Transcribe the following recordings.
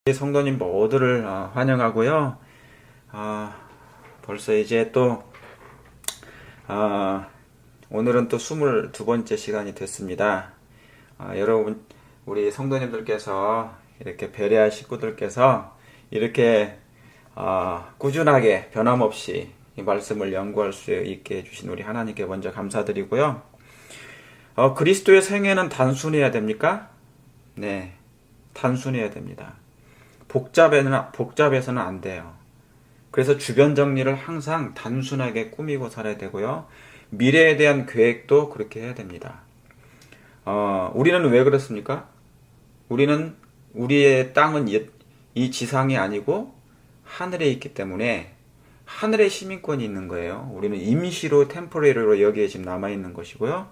성도님 모두를 환영하고요. 벌써 이제 또 오늘은 또 22번째 시간이 됐습니다. 여러분, 우리 성도님들께서 이렇게 베레아 식구들께서 이렇게 꾸준하게 변함없이 이 말씀을 연구할 수 있게 해주신 우리 하나님께 먼저 감사드리고요. 그리스도의 생애는 단순해야 됩니까? 네, 단순해야 됩니다. 복잡해서는 안 돼요. 그래서 주변 정리를 항상 단순하게 꾸미고 살아야 되고요. 미래에 대한 계획도 그렇게 해야 됩니다. 우리는 왜 그렇습니까? 우리의 땅은 이 지상이 아니고 하늘에 있기 때문에 하늘에 시민권이 있는 거예요. 우리는 임시로 템포레리로 여기에 지금 남아있는 것이고요.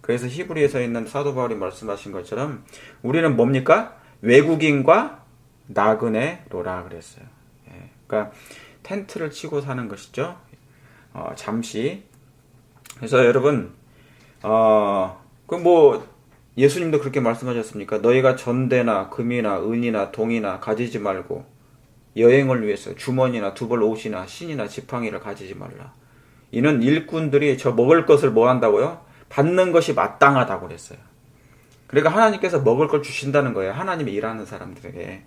그래서 히브리에서 있는 사도 바울이 말씀하신 것처럼 우리는 뭡니까? 외국인과 나그네로라 그랬어요. 그러니까 텐트를 치고 사는 것이죠. 잠시. 그래서 여러분, 예수님도 그렇게 말씀하셨습니까? 너희가 전대나 금이나 은이나 동이나 가지지 말고 여행을 위해서 주머니나 두벌 옷이나 신이나 지팡이를 가지지 말라. 이는 일꾼들이 저 먹을 것을 뭐 한다고요? 받는 것이 마땅하다고 그랬어요. 그러니까 하나님께서 먹을 걸 주신다는 거예요. 하나님이 일하는 사람들에게.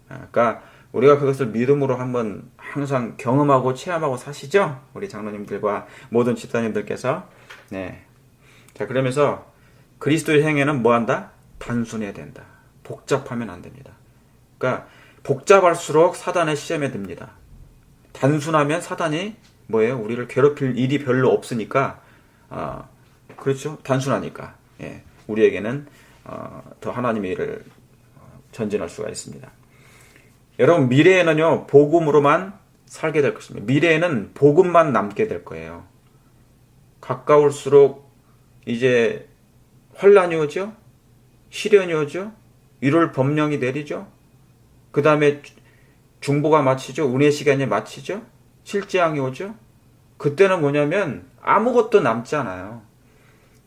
그러니까 우리가 그것을 믿음으로 한번 항상 경험하고 체험하고 사시죠? 우리 장로님들과 모든 집사님들께서. 네. 자, 그러면서 그리스도의 행위는 뭐 한다? 단순해야 된다. 복잡하면 안 됩니다. 그러니까 복잡할수록 사단의 시험에 듭니다. 단순하면 사단이 뭐예요? 우리를 괴롭힐 일이 별로 없으니까, 그렇죠? 단순하니까. 예. 우리에게는 더 하나님의 일을 전진할 수가 있습니다. 여러분, 미래에는요, 복음으로만 살게 될 것입니다. 미래에는 복음만 남게 될 거예요. 가까울수록 이제 환란이 오죠? 시련이 오죠? 1월 법령이 내리죠? 그 다음에 중보가 마치죠? 운의 시간이 마치죠? 실재앙이 오죠? 그때는 뭐냐면 아무것도 남지 않아요.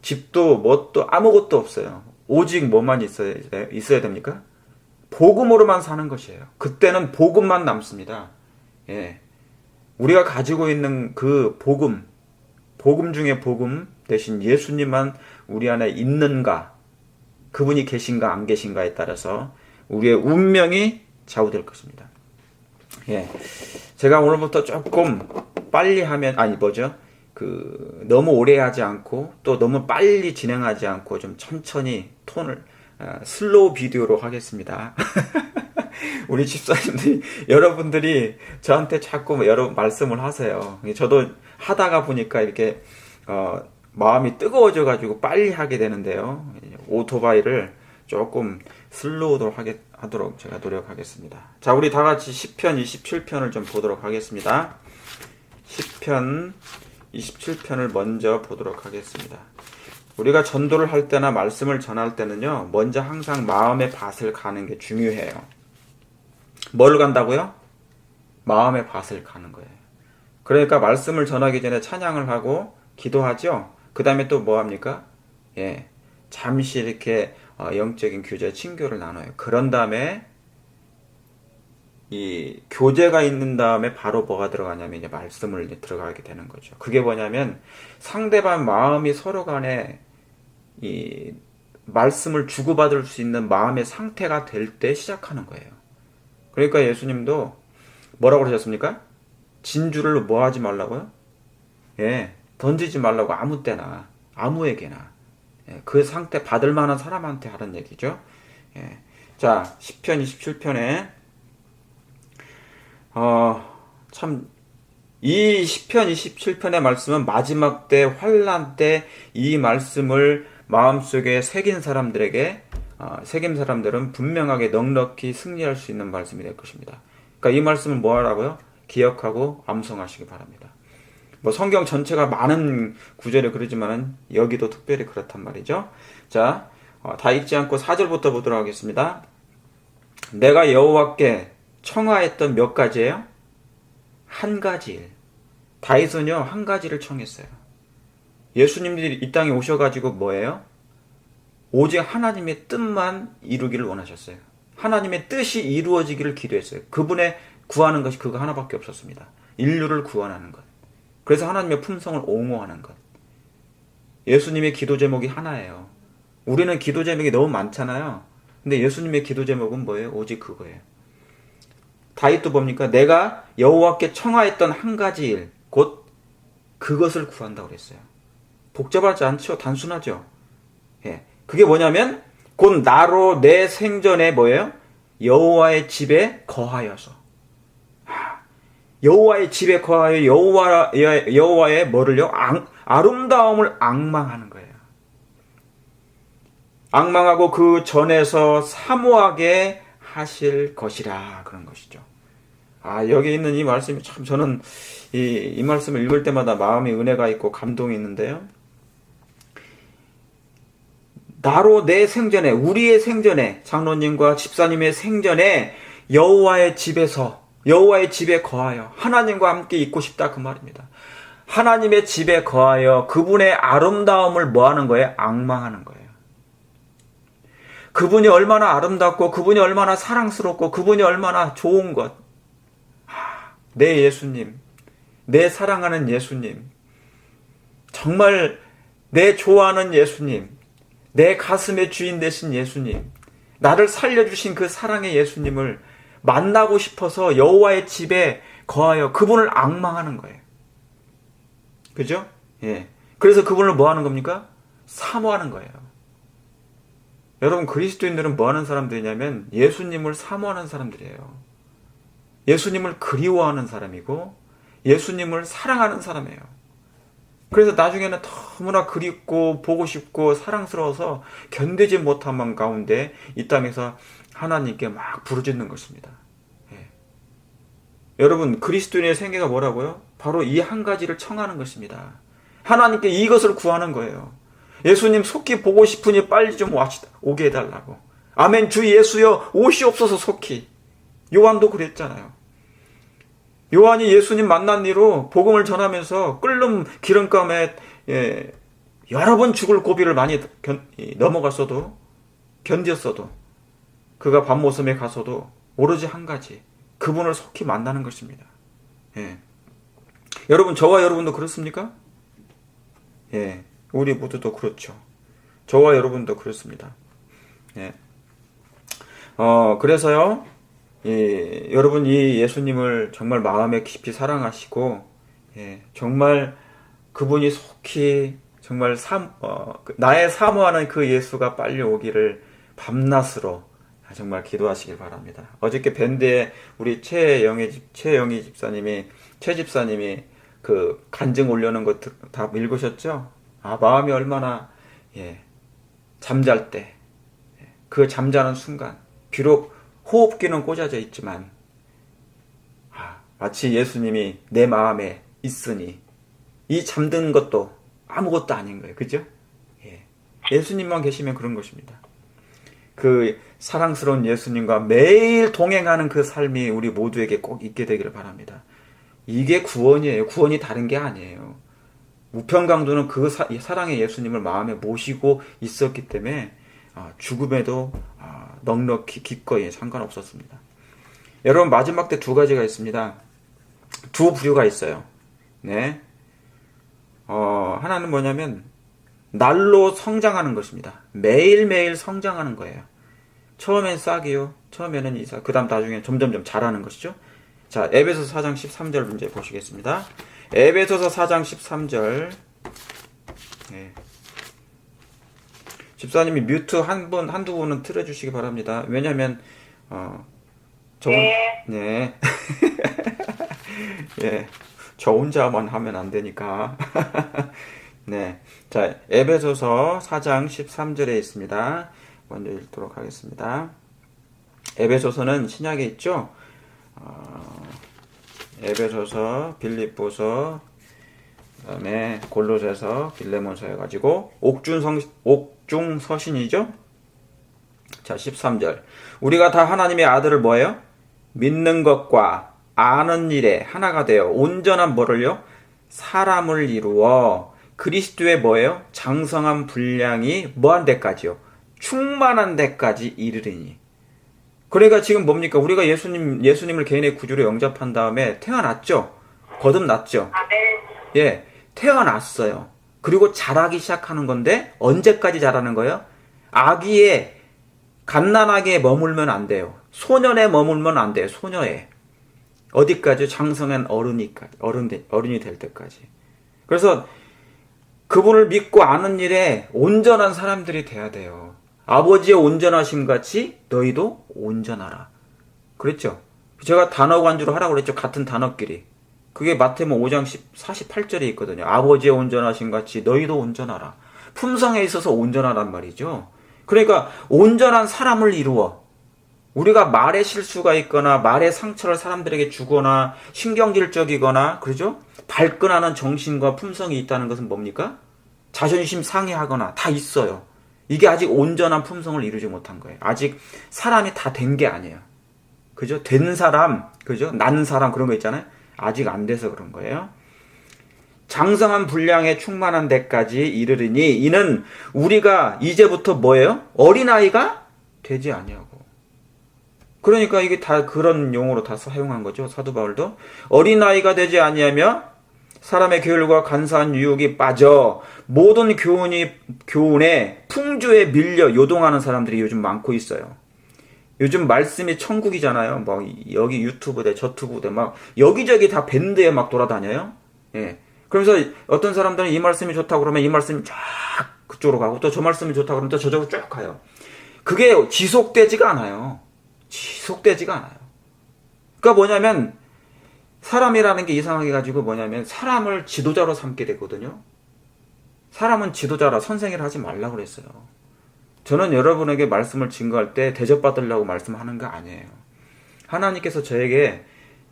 집도 뭣도 아무것도 없어요. 오직 뭐만 있어야 됩니까? 복음으로만 사는 것이에요. 그때는 복음만 남습니다. 예. 우리가 가지고 있는 그 복음 중에 복음 대신 예수님만 우리 안에 있는가, 그분이 계신가 안 계신가에 따라서 우리의 운명이 좌우될 것입니다. 예. 제가 오늘부터 조금 빨리 하면, 너무 오래 하지 않고 또 너무 빨리 진행하지 않고 좀 천천히 톤을 슬로우 비디오로 하겠습니다. 우리 집사님들이, 여러분들이 저한테 자꾸 여러 말씀을 하세요. 저도 하다가 보니까 이렇게 마음이 뜨거워져 가지고 빨리 하게 되는데요. 오토바이를 조금 슬로우로 하도록 제가 노력하겠습니다. 자, 우리 다 같이 시편 27편을 좀 보도록 하겠습니다. 시편 27편을 먼저 보도록 하겠습니다. 우리가 전도를 할 때나 말씀을 전할 때는요, 먼저 항상 마음의 밭을 가는 게 중요해요. 뭘 간다고요? 마음의 밭을 가는 거예요. 그러니까 말씀을 전하기 전에 찬양을 하고 기도하죠. 그 다음에 또 뭐 합니까? 예, 잠시 이렇게 영적인 교제, 친교를 나눠요. 그런 다음에 이 교제가 있는 다음에 바로 뭐가 들어가냐면 이제 말씀을 이제 들어가게 되는 거죠. 그게 뭐냐면 상대방 마음이 서로 간에 이 말씀을 주고받을 수 있는 마음의 상태가 될 때 시작하는 거예요. 그러니까 예수님도 뭐라고 그러셨습니까? 진주를 뭐 하지 말라고요? 예, 던지지 말라고 아무 때나, 아무에게나. 예, 그 상태 받을 만한 사람한테 하는 얘기죠. 예. 자, 시편 27편에 이 시편 27편의 말씀은 마지막 때, 환난 때 이 말씀을 마음속에 새긴 사람들은 분명하게 넉넉히 승리할 수 있는 말씀이 될 것입니다. 그러니까 이 말씀을 뭐 하라고요? 기억하고 암송하시기 바랍니다. 성경 전체가 많은 구절에 그러지만은 여기도 특별히 그렇단 말이죠. 자, 다 읽지 않고 4절부터 보도록 하겠습니다. 내가 여호와께 청하했던 몇 가지예요? 한 가지 일. 다윗은요, 한 가지를 청했어요. 예수님들이 이 땅에 오셔가지고 뭐예요? 오직 하나님의 뜻만 이루기를 원하셨어요. 하나님의 뜻이 이루어지기를 기도했어요. 그분의 구하는 것이 그거 하나밖에 없었습니다. 인류를 구원하는 것. 그래서 하나님의 품성을 옹호하는 것. 예수님의 기도 제목이 하나예요. 우리는 기도 제목이 너무 많잖아요. 근데 예수님의 기도 제목은 뭐예요? 오직 그거예요. 다윗도 뭡니까? 내가 여호와께 청하였던 한 가지 일, 곧 그것을 구한다고 그랬어요. 복잡하지 않죠? 단순하죠? 예. 그게 뭐냐면 곧 나로 내 생전에 뭐예요? 여호와의 집에 거하여서. 여호와의 집에 거하여 여호와의 뭐를요? 아름다움을 앙망하는 거예요. 앙망하고 그 전에서 사모하게 하실 것이라 그런 것이죠. 여기 있는 이 말씀이 참 저는 이 말씀을 읽을 때마다 마음에 은혜가 있고 감동이 있는데요. 나로 내 생전에, 우리의 생전에, 장로님과 집사님의 생전에 여호와의 집에 거하여 하나님과 함께 있고 싶다 그 말입니다. 하나님의 집에 거하여 그분의 아름다움을 뭐 하는 거예요? 앙망하는 거예요. 그분이 얼마나 아름답고 그분이 얼마나 사랑스럽고 그분이 얼마나 좋은 것. 내 예수님, 내 사랑하는 예수님, 정말 내 좋아하는 예수님, 내 가슴의 주인 되신 예수님, 나를 살려주신 그 사랑의 예수님을 만나고 싶어서 여호와의 집에 거하여 그분을 앙망하는 거예요. 그죠? 예. 그래서 그분을 뭐 하는 겁니까? 사모하는 거예요. 여러분, 그리스도인들은 뭐 하는 사람들이냐면 예수님을 사모하는 사람들이에요. 예수님을 그리워하는 사람이고 예수님을 사랑하는 사람이에요. 그래서 나중에는 너무나 그립고 보고 싶고 사랑스러워서 견디지 못한 가운데 이 땅에서 하나님께 막 부르짖는 것입니다. 예. 여러분, 그리스도인의 생애가 뭐라고요? 바로 이 한 가지를 청하는 것입니다. 하나님께 이것을 구하는 거예요. 예수님 속히 보고 싶으니 빨리 좀 오게 해달라고. 아멘. 주 예수여 오시옵소서 속히. 요한도 그랬잖아요. 요한이 예수님 만난 뒤로 복음을 전하면서 끓는 기름감에 여러 번 죽을 고비를 많이 넘어갔어도 견뎠어도 그가 밤모섬에 가서도 오로지 한 가지, 그분을 속히 만나는 것입니다. 예. 여러분, 저와 여러분도 그렇습니까? 예, 우리 모두도 그렇죠. 저와 여러분도 그렇습니다. 예. 그래서요, 여러분 이 예수님을 정말 마음에 깊이 사랑하시고, 정말 그분이 속히 정말 나의 사모하는 그 예수가 빨리 오기를 밤낮으로 정말 기도하시길 바랍니다. 어저께 밴드에 우리 최영희 집사님이 그 간증 올려놓은 것 다 읽으셨죠? 마음이 얼마나 잠잘 때 그 잠자는 순간 비록 호흡기는 꽂아져 있지만 마치 예수님이 내 마음에 있으니 이 잠든 것도 아무것도 아닌 거예요. 그죠? 예수님만 계시면 그런 것입니다. 그 사랑스러운 예수님과 매일 동행하는 그 삶이 우리 모두에게 꼭 있게 되기를 바랍니다. 이게 구원이에요. 구원이 다른 게 아니에요. 우편강도는 그 사랑의 예수님을 마음에 모시고 있었기 때문에 죽음에도 넉넉히 기꺼이 상관없었습니다. 여러분, 마지막 때 두 가지가 있습니다. 두 부류가 있어요. 네. 하나는 뭐냐면 날로 성장하는 것입니다. 매일매일 성장하는 거예요. 처음엔 싹이요. 처음에는 이삭, 그 다음 나중에 점점점 자라는 것이죠. 자, 에베소서 4장 13절 문제 보시겠습니다. 에베소서 4장 13절. 집사님이 뮤트 한두 분은 틀어주시기 바랍니다. 왜냐면, 네. 예. 저 혼자만 하면 안 되니까. 네. 자, 에베소서 4장 13절에 있습니다. 먼저 읽도록 하겠습니다. 에베소서는 신약에 있죠? 에베소서, 빌립보서, 그 다음에 골로새서, 빌레몬서 해가지고 옥중서신이죠? 자, 13절. 우리가 다 하나님의 아들을 뭐예요? 믿는 것과 아는 일에 하나가 되어 온전한 뭐를요? 사람을 이루어 그리스도의 뭐예요? 장성한 분량이 뭐한 데까지요? 충만한 데까지 이르리니. 그러니까 지금 뭡니까? 우리가 예수님을 개인의 구주로 영접한 다음에 태어났죠? 거듭났죠? 아, 네. 예, 태어났어요. 그리고 자라기 시작하는 건데, 언제까지 자라는 거예요? 아기에, 갓난아기에 머물면 안 돼요. 소년에 머물면 안 돼요. 소녀에. 어디까지? 장성한 어른이 될 때까지. 그래서 그분을 믿고 아는 일에 온전한 사람들이 돼야 돼요. 아버지의 온전하심 같이 너희도 온전하라. 그랬죠? 제가 단어 간주로 하라고 그랬죠. 같은 단어끼리. 그게 마태복음 5장 48절에 있거든요. 아버지의 온전하심 같이 너희도 온전하라. 품성에 있어서 온전하란 말이죠. 그러니까 온전한 사람을 이루어. 우리가 말에 실수가 있거나 말에 상처를 사람들에게 주거나 신경질적이거나 그러죠? 발끈하는 정신과 품성이 있다는 것은 뭡니까? 자존심 상해하거나 다 있어요. 이게 아직 온전한 품성을 이루지 못한 거예요. 아직 사람이 다 된 게 아니에요. 그죠? 된 사람, 그죠? 난 사람 그런 거 있잖아요. 아직 안 돼서 그런 거예요. 장성한 분량에 충만한 데까지 이르리니 이는 우리가 이제부터 뭐예요? 어린아이가 되지 아니하고. 그러니까 이게 다 그런 용어로 다 사용한 거죠. 사도 바울도. 어린아이가 되지 아니하며 사람의 계율과 간사한 유혹이 빠져 모든 교훈에 풍조에 밀려 요동하는 사람들이 요즘 많고 있어요. 요즘 말씀이 천국이잖아요. 뭐 여기 유튜브대 저튜브대 막 여기저기 다 밴드에 막 돌아다녀요. 예. 그러면서 어떤 사람들은 이 말씀이 좋다고 그러면 이 말씀이 쫙 그쪽으로 가고 또 저 말씀이 좋다고 그러면 또 저쪽으로 쭉 가요. 그게 지속되지가 않아요. 지속되지가 않아요. 그러니까 뭐냐면 사람이라는 게 이상하게 가지고 뭐냐면 사람을 지도자로 삼게 되거든요. 사람은 지도자라 선생이라 하지 말라고 그랬어요. 저는 여러분에게 말씀을 증거할 때 대접받으려고 말씀하는 거 아니에요. 하나님께서 저에게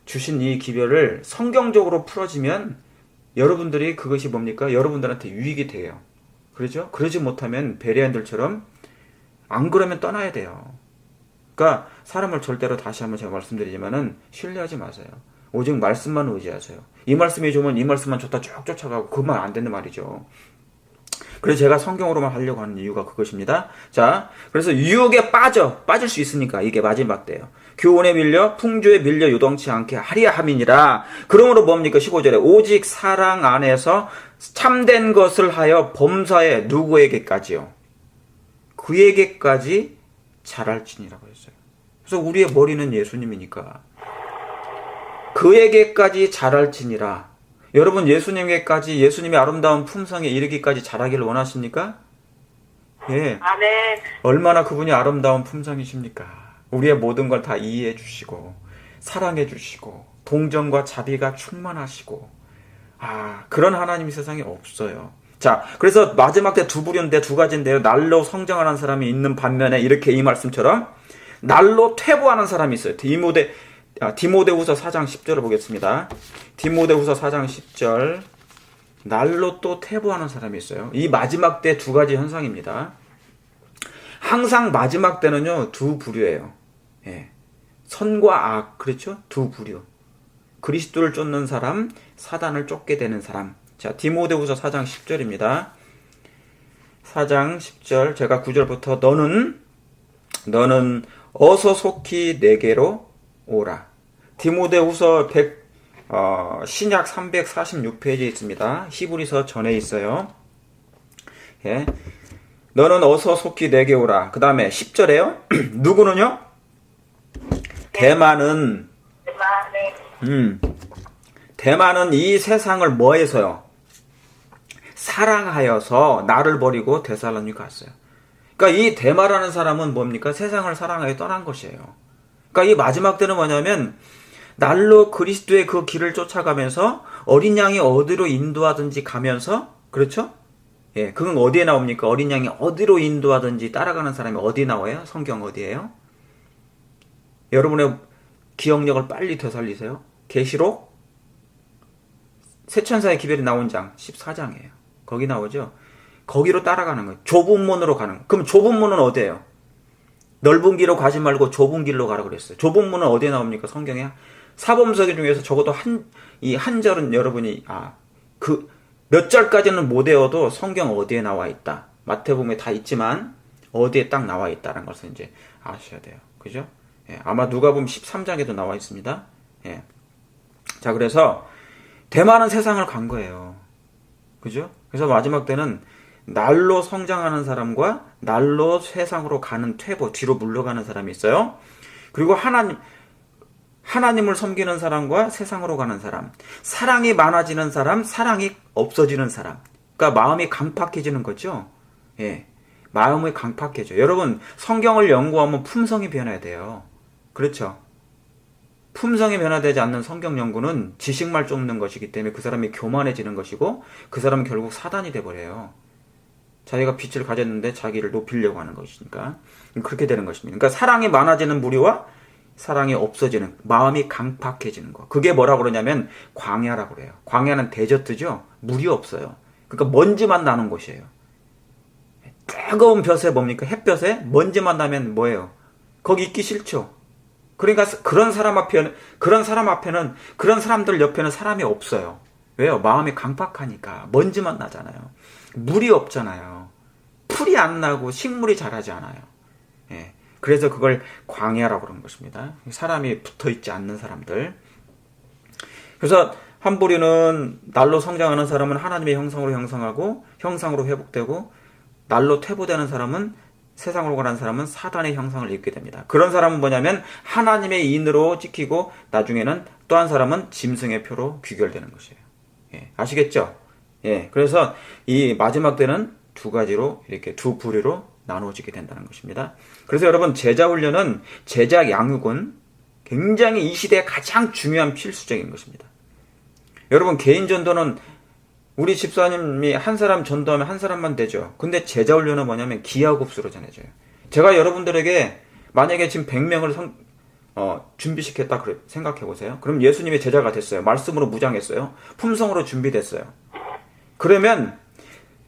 주신 이 기별을 성경적으로 풀어지면 여러분들이 그것이 뭡니까? 여러분들한테 유익이 돼요. 그렇죠? 그러지 못하면 베레안들처럼 안 그러면 떠나야 돼요. 그러니까 사람을 절대로 다시 한번 제가 말씀드리지만은 신뢰하지 마세요. 오직 말씀만 의지하세요. 이 말씀이 좋으면 이 말씀만 좋다 쭉 쫓아가고 그만 안 되는 말이죠. 그래서 제가 성경으로만 하려고 하는 이유가 그것입니다. 자, 그래서 유혹에 빠질 수 있으니까 이게 마지막 때예요. 교훈에 밀려 풍조에 밀려 요동치 않게 하리야 함이니라. 그러므로 뭡니까? 15절에 오직 사랑 안에서 참된 것을 하여 범사에 누구에게까지요? 그에게까지 자랄지니라고 했어요. 그래서 우리의 머리는 예수님이니까 그에게까지 자랄지니라. 여러분 예수님에게까지 예수님의 아름다운 품성에 이르기까지 자라기를 원하십니까? 예. 아, 네. 얼마나 그분이 아름다운 품성이십니까? 우리의 모든 걸 다 이해해 주시고 사랑해 주시고 동정과 자비가 충만하시고 그런 하나님 세상에 없어요. 자, 그래서 마지막 때 두 부류인데 두 가지인데요. 날로 성장하는 사람이 있는 반면에 이렇게 이 말씀처럼 날로 퇴보하는 사람이 있어요. 디모데후서 4장 10절을 보겠습니다. 디모데후서 4장 10절. 날로 또 퇴보하는 사람이 있어요. 이 마지막 때 두 가지 현상입니다. 항상 마지막 때는요, 두 부류예요. 예. 선과 악, 그렇죠? 두 부류. 그리스도를 쫓는 사람, 사단을 쫓게 되는 사람. 자, 디모데후서 4장 10절입니다. 4장 10절, 제가 9절부터 너는 어서 속히 내게로 오라. 디모데후서 신약 346페이지에 있습니다. 히브리서 전에 있어요. 예. 너는 어서 속히 내게 오라. 그 다음에 10절에요. 누구는요? 대만은 이 세상을 뭐해서요? 사랑하여서 나를 버리고 데살로니가 갔어요. 그러니까 이 대마라는 사람은 뭡니까? 세상을 사랑하여 떠난 것이에요. 그러니까 이 마지막 때는 뭐냐면 날로 그리스도의 그 길을 쫓아가면서 어린 양이 어디로 인도하든지 가면서 그렇죠? 예, 그건 어디에 나옵니까? 어린 양이 어디로 인도하든지 따라가는 사람이 어디 나와요? 성경 어디예요? 여러분의 기억력을 빨리 되살리세요. 계시록 세천사의 기별이 나온 장 14장이에요. 거기 나오죠? 거기로 따라가는 거예요. 좁은 문으로 가는 거예요. 그럼 좁은 문은 어디예요? 넓은 길로 가지 말고 좁은 길로 가라 그랬어요. 좁은 문은 어디에 나옵니까? 성경에 사범서기 중에서 적어도 한 절은 여러분이 몇 절까지는 못 외워도 성경 어디에 나와 있다. 마태복음에 다 있지만 어디에 딱 나와 있다는 것을 이제 아셔야 돼요. 그죠? 예, 아마 누가복음 13장에도 나와 있습니다. 예. 자, 그래서 대만은 세상을 간 거예요. 그죠? 그래서 마지막 때는 날로 성장하는 사람과 날로 세상으로 가는 퇴보, 뒤로 물러가는 사람이 있어요. 그리고 하나님을 섬기는 사람과 세상으로 가는 사람, 사랑이 많아지는 사람, 사랑이 없어지는 사람. 그러니까 마음이 강팍해지는 거죠. 예. 마음이 강팍해져. 여러분, 성경을 연구하면 품성이 변해야 돼요. 그렇죠? 품성이 변화되지 않는 성경 연구는 지식만 쫓는 것이기 때문에 그 사람이 교만해지는 것이고 그 사람은 결국 사단이 돼버려요. 자기가 빛을 가졌는데 자기를 높이려고 하는 것이니까 그렇게 되는 것입니다. 그러니까 사랑이 많아지는 무리와 사랑이 없어지는, 마음이 강팍해지는 거. 그게 뭐라고 그러냐면 광야라고 그래요. 광야는 데저트죠. 물이 없어요. 그러니까 먼지만 나는 곳이에요. 뜨거운 볕에 뭡니까? 햇볕에 먼지만 나면 뭐예요? 거기 있기 싫죠. 그러니까 그런 사람들 옆에는 사람이 없어요. 왜요? 마음이 강팍하니까 먼지만 나잖아요. 물이 없잖아요. 풀이 안 나고 식물이 자라지 않아요. 예. 그래서 그걸 광야라고 그런 것입니다. 사람이 붙어있지 않는 사람들. 그래서 한 부류는 날로 성장하는 사람은 하나님의 형상으로 형성하고 형상으로 회복되고, 날로 퇴보되는 사람은, 세상으로 가는 사람은 사단의 형상을 입게 됩니다. 그런 사람은 뭐냐면 하나님의 인으로 찍히고 나중에는 또 한 사람은 짐승의 표로 귀결되는 것이에요. 예, 아시겠죠? 예, 그래서 이 마지막 때는 두 가지로, 이렇게 두 부류로 나누어지게 된다는 것입니다. 그래서 여러분, 제자 훈련은, 제자 양육은 굉장히 이 시대에 가장 중요한 필수적인 것입니다. 여러분, 개인 전도는 우리 집사님이 한 사람 전도하면 한 사람만 되죠. 근데 제자 훈련은 뭐냐면 기하급수로 전해져요. 제가 여러분들에게 만약에 지금 100명을 준비시켰다 생각해 보세요. 그럼 예수님의 제자가 됐어요. 말씀으로 무장했어요. 품성으로 준비됐어요. 그러면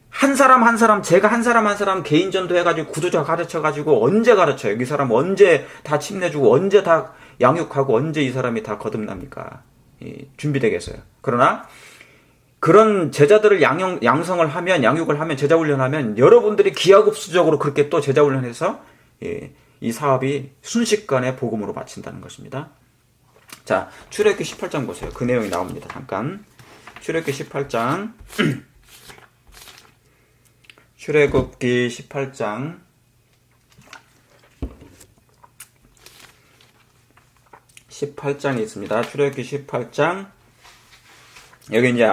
한 사람 한 사람, 제가 한 사람 개인 전도해가지고 구조자 가르쳐가지고 언제 가르쳐요? 이 사람 언제 다 침내주고 언제 다 양육하고 언제 이 사람이 다 거듭납니까? 준비되겠어요. 그러나 그런 제자들을 양성을 하면, 양육을 하면, 제자훈련하면 여러분들이 기하급수적으로 그렇게 또 제자훈련해서 이 사업이 순식간에 복음으로 마친다는 것입니다. 자, 출애굽기 18장 보세요. 그 내용이 나옵니다. 잠깐. 출애굽기 18장. 출애굽기 18장. 18장이 있습니다. 출애굽기 18장. 여기 이제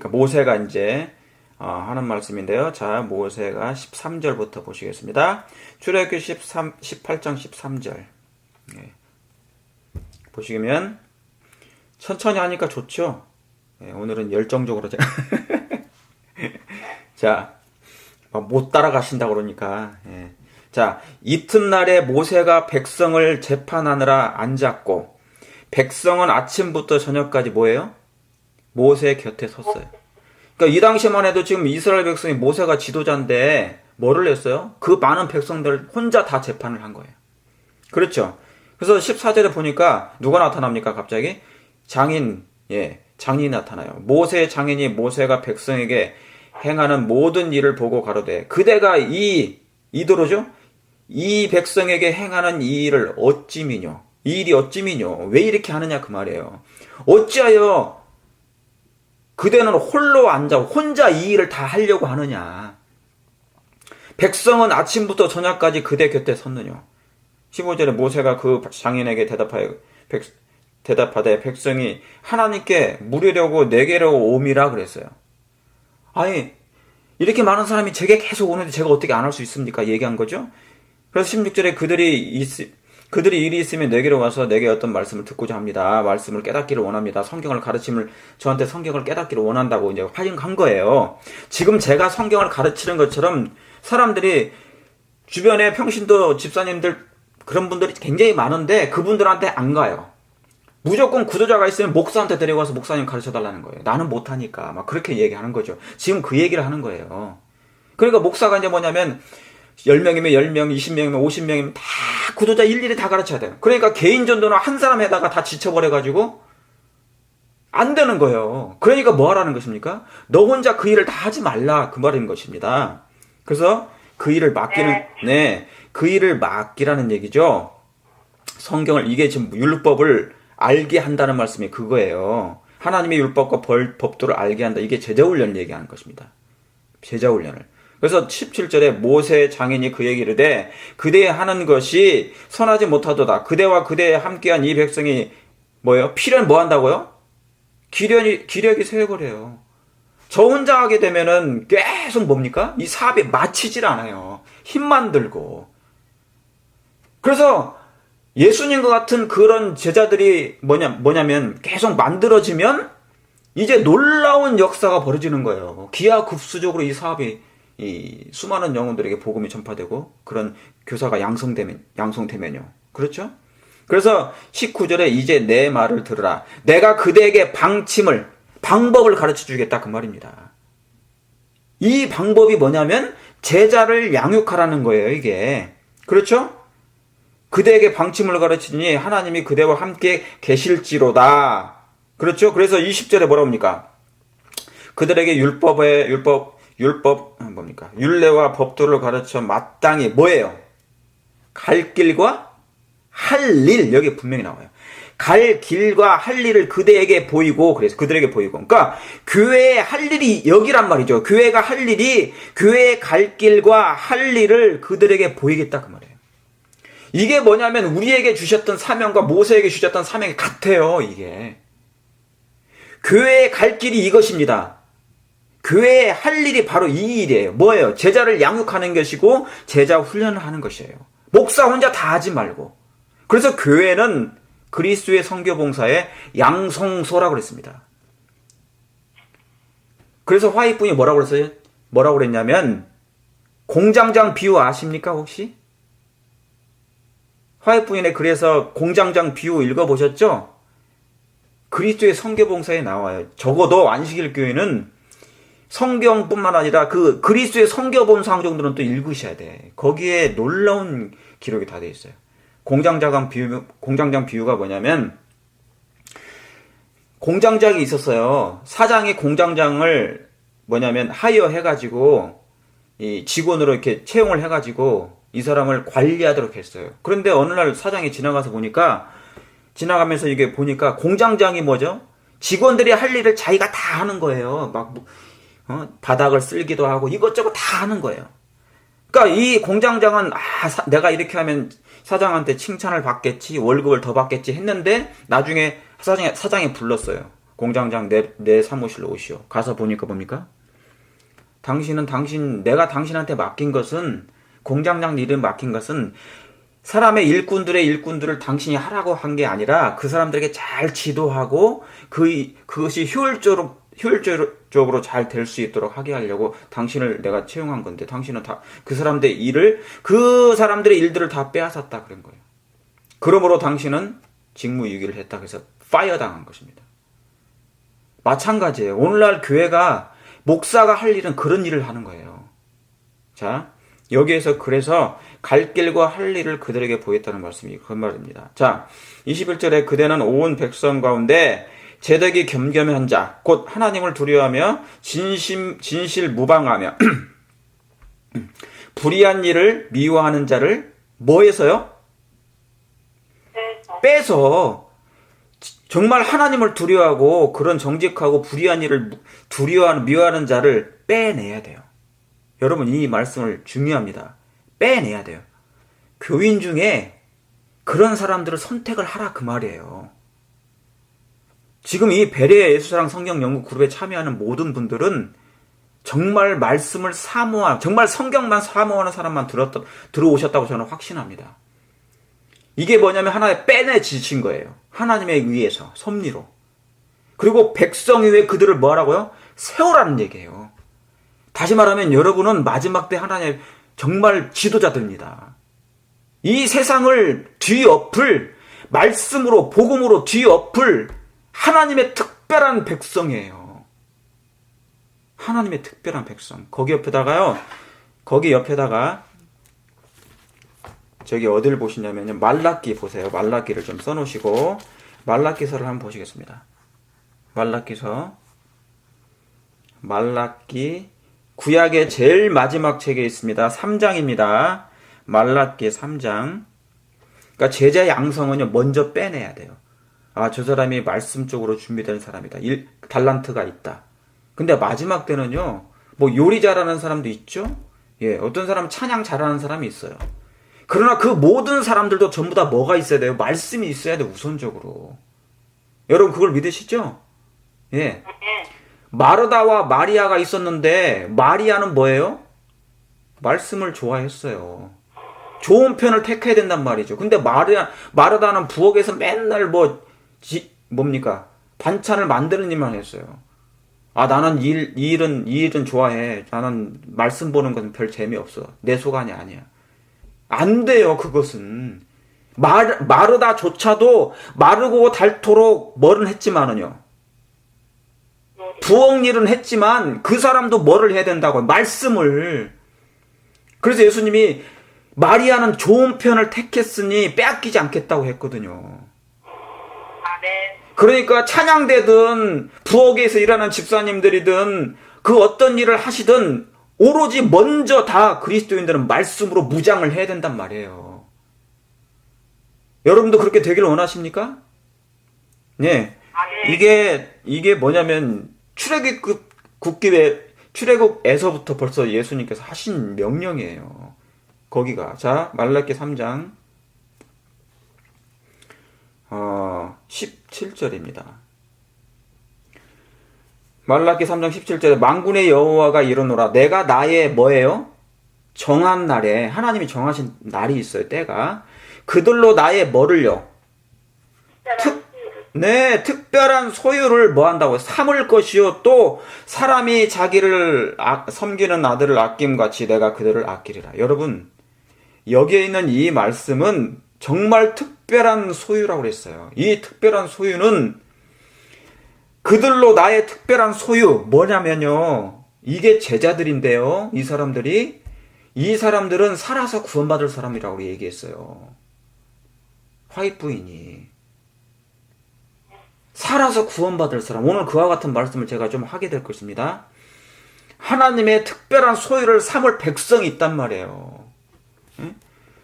모세가 이제 하는 말씀인데요. 자, 모세가 13절부터 보시겠습니다. 출애굽기 18장 13절. 예. 보시면 천천히 하니까 좋죠. 예, 오늘은 열정적으로 제가 자, 못 따라가신다고 그러니까. 예. 자, 이튿날에 모세가 백성을 재판하느라 앉았고, 백성은 아침부터 저녁까지 뭐예요? 모세 곁에 섰어요. 그러니까 이 당시만 해도 지금 이스라엘 백성이 모세가 지도자인데 뭐를 했어요? 그 많은 백성들 혼자 다 재판을 한 거예요. 그렇죠? 그래서 14절에 보니까 누가 나타납니까? 갑자기 장인이 나타나요. 모세의 장인이 모세가 백성에게 행하는 모든 일을 보고 가로되, 그대가 이도로죠? 이 백성에게 행하는 이 일을 어찌 미뇨? 이 일이 어찌 미뇨? 왜 이렇게 하느냐 그 말이에요. 어찌하여 그대는 홀로 앉아 혼자 이 일을 다 하려고 하느냐? 백성은 아침부터 저녁까지 그대 곁에 섰느냐? 15절에 모세가 그 장인에게 대답하되 백성이 하나님께 물으려고 내게로 옴이라 그랬어요. 아니, 이렇게 많은 사람이 제게 계속 오는데 제가 어떻게 안 할 수 있습니까? 얘기한 거죠. 그래서 16절에 그들이 일이 있으면 내게로 와서 내게 어떤 말씀을 듣고자 합니다. 말씀을 깨닫기를 원합니다. 저한테 성경을 깨닫기를 원한다고 이제 화증한 거예요. 지금 제가 성경을 가르치는 것처럼 사람들이 주변에 평신도 집사님들 그런 분들이 굉장히 많은데 그분들한테 안 가요. 무조건 구도자가 있으면 목사한테 데려가서 목사님 가르쳐 달라는 거예요. 나는 못하니까 막 그렇게 얘기하는 거죠. 지금 그 얘기를 하는 거예요. 그러니까 목사가 이제 뭐냐면 10명이면 10명, 20명이면 50명이면 다 구도자 일일이 다 가르쳐야 돼요. 그러니까 개인 전도는 한 사람에다가 다 지쳐버려가지고 안 되는 거예요. 그러니까 뭐 하라는 것입니까? 너 혼자 그 일을 다 하지 말라 그 말인 것입니다. 그래서 그 일을 맡기라는 얘기죠. 성경을, 이게 지금 율법을 알게 한다는 말씀이 그거예요. 하나님의 율법과 법도를 알게 한다. 이게 제자훈련을 얘기하는 것입니다. 제자훈련을. 그래서 17절에 모세 장인이 그에게 이르되 그대의 하는 것이 선하지 못하도다. 그대와 그대에 함께한 이 백성이 뭐예요? 필연 뭐 한다고요? 기력이 쇠해버려요. 저 혼자 하게 되면은 계속 뭡니까? 이 사업에 마치질 않아요. 힘만 들고. 그래서 예수님과 같은 그런 제자들이 뭐냐면 계속 만들어지면 이제 놀라운 역사가 벌어지는 거예요. 기하급수적으로 이 사업이 이 수많은 영혼들에게 복음이 전파되고 그런 교사가 양성되면요. 그렇죠? 그래서 19절에 이제 내 말을 들으라. 내가 그대에게 방법을 가르쳐 주겠다 그 말입니다. 이 방법이 뭐냐면 제자를 양육하라는 거예요, 이게. 그렇죠? 그대에게 방침을 가르치니 하나님이 그대와 함께 계실지로다. 그렇죠? 그래서 20절에 뭐라고 합니까? 그들에게 율례와 법도를 가르쳐 마땅히 뭐예요? 갈 길과 할 일, 여기 분명히 나와요. 갈 길과 할 일을 그대에게 보이고, 그래서 그들에게 보이고. 그러니까 교회에 할 일이 여기란 말이죠. 교회가 할 일이 교회의 갈 길과 할 일을 그들에게 보이겠다 그 말이에요. 이게 뭐냐면 우리에게 주셨던 사명과 모세에게 주셨던 사명이 같아요. 이게 교회의 갈 길이 이것입니다. 교회에 할 일이 바로 이 일이에요. 뭐예요? 제자를 양육하는 것이고 제자 훈련을 하는 것이에요. 목사 혼자 다 하지 말고. 그래서 교회는 그리스도의 선교봉사의 양성소라고 그랬습니다. 그래서 화이트분이 뭐라고 그랬어요? 뭐라고 그랬냐면 공장장 비유 아십니까 혹시? 화이트분의 그래서 공장장 비유 읽어보셨죠? 그리스도의 선교봉사에 나와요. 적어도 안식일 교회는 성경뿐만 아니라 그 그리스도의 선교본상 정도는 또 읽으셔야 돼. 거기에 놀라운 기록이 다 돼 있어요. 공장장 비유가 뭐냐면 공장장이 있었어요. 사장이 공장장을 뭐냐면 하이어 해가지고 이 직원으로 이렇게 채용을 해가지고 이 사람을 관리하도록 했어요. 그런데 어느 날 사장이 지나가면서 이게 보니까 공장장이 뭐죠? 직원들이 할 일을 자기가 다 하는 거예요. 막 바닥을 쓸기도 하고 이것저것 다 하는 거예요. 그러니까 이 공장장은 내가 이렇게 하면 사장한테 칭찬을 받겠지, 월급을 더 받겠지 했는데 나중에 사장이 불렀어요. 공장장 내 사무실로 오시오. 가서 보니까 뭡니까? 내가 당신한테 맡긴 것은 공장장 일을 맡긴 것은 사람의 일꾼들을 당신이 하라고 한 게 아니라 그 사람들에게 잘 지도하고 그것이 효율적으로 잘 될 수 있도록 하게 하려고 당신을 내가 채용한 건데 당신은 다 그 사람들의 일들을 다 빼앗았다 그런 거예요. 그러므로 당신은 직무유기를 했다. 그래서 파이어 당한 것입니다. 마찬가지예요. 오늘날 교회가 목사가 할 일은 그런 일을 하는 거예요. 자, 여기에서 그래서 갈 길과 할 일을 그들에게 보였다는 말씀이 그 말입니다. 자, 21절에 그대는 온 백성 가운데 제덕이 겸겸한 자, 곧 하나님을 두려워하며 진실무방하며 불의한 일을 미워하는 자를 뭐해서요? 빼서 정말 하나님을 두려워하고 그런 정직하고 불의한 일을 미워하는 자를 빼내야 돼요. 여러분 이 말씀을 중요합니다. 빼내야 돼요. 교인 중에 그런 사람들을 선택을 하라 그 말이에요. 지금 이 베레아 예수사랑 성경 연구 그룹에 참여하는 모든 분들은 정말 말씀을 정말 성경만 사모하는 사람만 들어오셨다고 저는 확신합니다. 이게 뭐냐면 하나의 빼내지신 거예요. 하나님에 의해서 섭리로. 그리고 백성이 왜 그들을 뭐하라고요? 세우라는 얘기예요. 다시 말하면 여러분은 마지막 때 하나님의 정말 지도자들입니다. 이 세상을 뒤엎을 말씀으로 복음으로 뒤엎을 하나님의 특별한 백성이에요. 하나님의 특별한 백성. 거기 옆에다가 저기 어디를 보시냐면요. 말라기 보세요. 말라기를 좀 써놓으시고 말라기서를 한번 보시겠습니다. 말라기 구약의 제일 마지막 책에 있습니다. 3장입니다. 말라기 3장. 그러니까 그러니까 제자 양성은요, 먼저 빼내야 돼요. 아, 저 사람이 말씀 쪽으로 준비된 사람이다. 달란트가 있다. 근데 마지막 때는요, 뭐 요리 잘하는 사람도 있죠? 예, 어떤 사람은 찬양 잘하는 사람이 있어요. 그러나 그 모든 사람들도 전부 다 뭐가 있어야 돼요? 말씀이 있어야 돼, 우선적으로. 여러분, 그걸 믿으시죠? 예. 마르다와 마리아가 있었는데, 마리아는 뭐예요? 말씀을 좋아했어요. 좋은 편을 택해야 된단 말이죠. 근데 마르다는 부엌에서 맨날 뭡니까? 반찬을 만드는 일만 했어요. 아, 나는 이 일은 좋아해. 나는 말씀 보는 건 별 재미없어. 내 소관이 아니야. 안 돼요, 그것은. 마르다조차도 마르고 닳도록 뭐를 했지만은요. 부엌 일은 했지만 그 사람도 뭐를 해야 된다고? 말씀을. 그래서 예수님이 마리아는 좋은 편을 택했으니 빼앗기지 않겠다고 했거든요. 그러니까 찬양대든 부엌에서 일하는 집사님들이든 그 어떤 일을 하시든 오로지 먼저 다 그리스도인들은 말씀으로 무장을 해야 된단 말이에요. 여러분도 그렇게 되기를 원하십니까? 네. 이게 뭐냐면 출애굽에서부터 벌써 예수님께서 하신 명령이에요. 거기가. 자, 말라기 3장 17절입니다. 말라기 3장 17절에 만군의 여호와가 이르노라 내가 나의 뭐예요? 정한 날에 하나님이 정하신 날이 있어요. 때가. 그들로 나의 뭐를요? 특별한 소유를 뭐 한다고? 삼을 것이요. 또 사람이 자기를 섬기는 아들을 아낌같이 내가 그들을 아끼리라. 여러분, 여기에 있는 이 말씀은 정말 특별한 소유라고 그랬어요. 이 특별한 소유는 그들로 나의 특별한 소유 뭐냐면요. 이게 제자들인데요. 이 사람들은 살아서 구원받을 사람이라고 얘기했어요. 화이트 부인이. 살아서 구원받을 사람. 오늘 그와 같은 말씀을 제가 좀 하게 될 것입니다. 하나님의 특별한 소유를 삼을 백성이 있단 말이에요.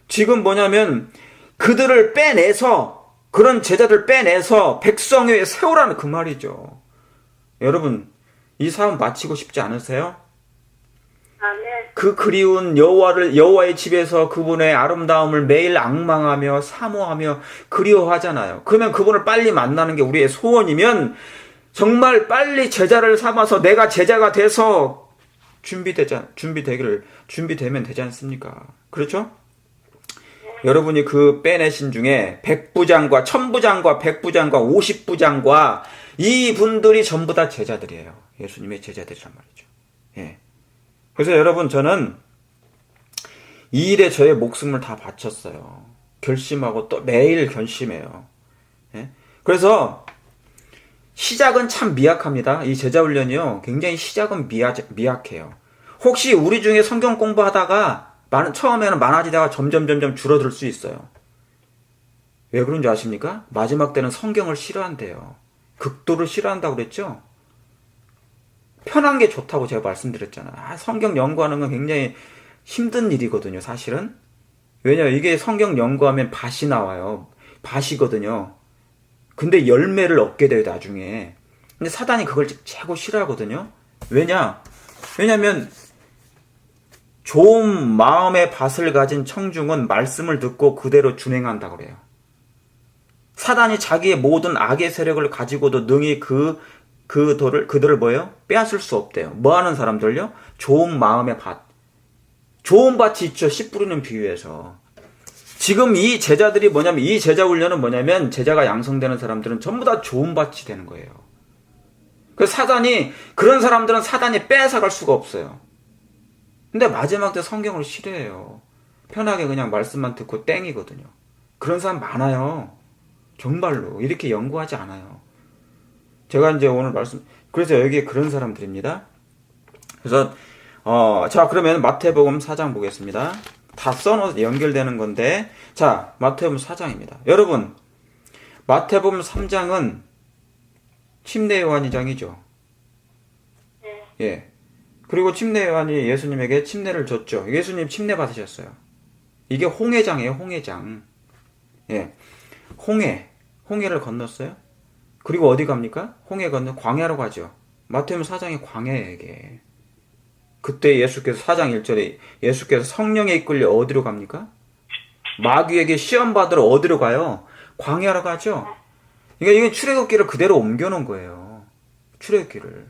지금 뭐냐면 그들을 빼내서 그런 제자들 빼내서 백성 위에 세우라는 그 말이죠. 여러분, 이 사업 마치고 싶지 않으세요? 그 그리운 여호와의 집에서 그분의 아름다움을 매일 앙망하며 사모하며 그리워하잖아요. 그러면 그분을 빨리 만나는 게 우리의 소원이면 정말 빨리 제자를 삼아서 내가 제자가 돼서 준비되면 되지 않습니까? 그렇죠? 여러분이 그 빼내신 중에 100부장과 1000부장과 100부장과 50부장과 이 분들이 전부 다 제자들이에요. 예수님의 제자들이란 말이죠. 예. 그래서 여러분, 저는 이 일에 저의 목숨을 다 바쳤어요. 결심하고 또 매일 결심해요. 예? 그래서 시작은 참 미약합니다. 이 제자훈련이요. 굉장히 시작은 미약해요. 혹시 우리 중에 성경 공부하다가 처음에는 많아지다가 점점 줄어들 수 있어요. 왜 그런지 아십니까? 마지막 때는 성경을 싫어한대요. 극도로 싫어한다고 그랬죠? 편한 게 좋다고 제가 말씀드렸잖아요. 성경 연구하는 건 굉장히 힘든 일이거든요, 사실은. 왜냐면 이게 성경 연구하면 밭이 나와요. 밭이거든요. 근데 열매를 얻게 돼요, 나중에. 근데 사단이 그걸 최고 싫어하거든요. 왜냐면 좋은 마음의 밭을 가진 청중은 말씀을 듣고 그대로 준행한다고 그래요. 사단이 자기의 모든 악의 세력을 가지고도 능히 그들을 뭐예요? 빼앗을 수 없대요. 뭐 하는 사람들요? 좋은 마음의 밭. 좋은 밭이 있죠. 씨 뿌리는 비유에서. 지금 이 제자들이 뭐냐면, 이 제자 훈련은 뭐냐면, 제자가 양성되는 사람들은 전부 다 좋은 밭이 되는 거예요. 그래서 그런 사람들은 사단이 빼앗아갈 수가 없어요. 근데 마지막 때 성경을 싫어해요. 편하게 그냥 말씀만 듣고 땡이거든요. 그런 사람 많아요. 정말로. 이렇게 연구하지 않아요. 제가 이제 오늘 그래서 여기에 그런 사람들입니다. 그래서, 자, 그러면 마태복음 4장 보겠습니다. 다 써놓아서 연결되는 건데, 자, 마태복음 4장입니다. 여러분, 마태복음 3장은 침례 요한 2장이죠. 예. 그리고 침례 요한이 예수님에게 침례를 줬죠. 예수님 침례 받으셨어요. 이게 홍해장이에요, 홍해장. 예. 홍해를 건넜어요. 그리고 어디 갑니까? 홍해 건너 광야로 가죠. 마태복음 4장에 광야에 이게. 그때 예수께서 4장 1절에 예수께서 성령에 이끌려 어디로 갑니까? 마귀에게 시험 받으러 어디로 가요? 광야로 가죠. 그러니까 이게 출애굽기를 그대로 옮겨놓은 거예요. 출애굽기를.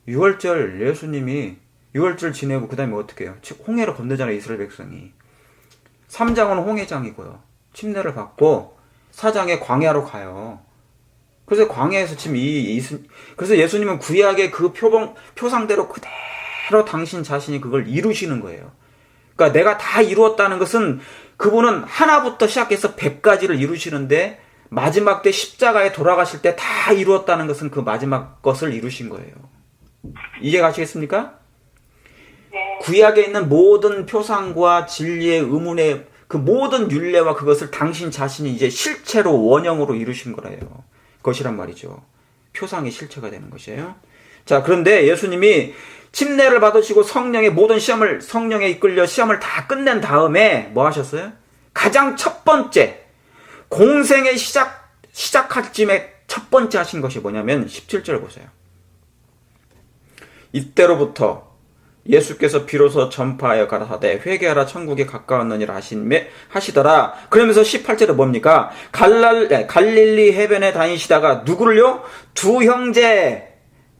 6월절 예수님이 6월절 지내고 그 다음에 어떻게 해요? 홍해를 건너잖아요. 이스라엘 백성이. 3장은 홍해장이고요. 침례를 받고 4장에 광야로 가요. 그래서 광야에서 지금 그래서 예수님은 구약의 그 표상대로 그대로 당신 자신이 그걸 이루시는 거예요. 그러니까 내가 다 이루었다는 것은 그분은 하나부터 시작해서 100가지를 이루시는데 마지막 때 십자가에 돌아가실 때 다 이루었다는 것은 그 마지막 것을 이루신 거예요. 이해 가시겠습니까? 구약에 있는 모든 표상과 진리의 의문의 그 모든 율례와 그것을 당신 자신이 이제 실체로 원형으로 이루신 거래요. 것이란 말이죠. 표상이 실체가 되는 것이에요. 자, 그런데 예수님이 침례를 받으시고 성령에 이끌려 시험을 다 끝낸 다음에 뭐 하셨어요? 가장 첫 번째 공생의 시작할 쯤에 첫 번째 하신 것이 뭐냐면 17절 보세요. 이때로부터 예수께서 비로소 전파하여 가라사대 회개하라 천국이 가까웠느니라 하시더라. 그러면서 18절에 뭡니까? 갈릴리 해변에 다니시다가 누구를요? 두 형제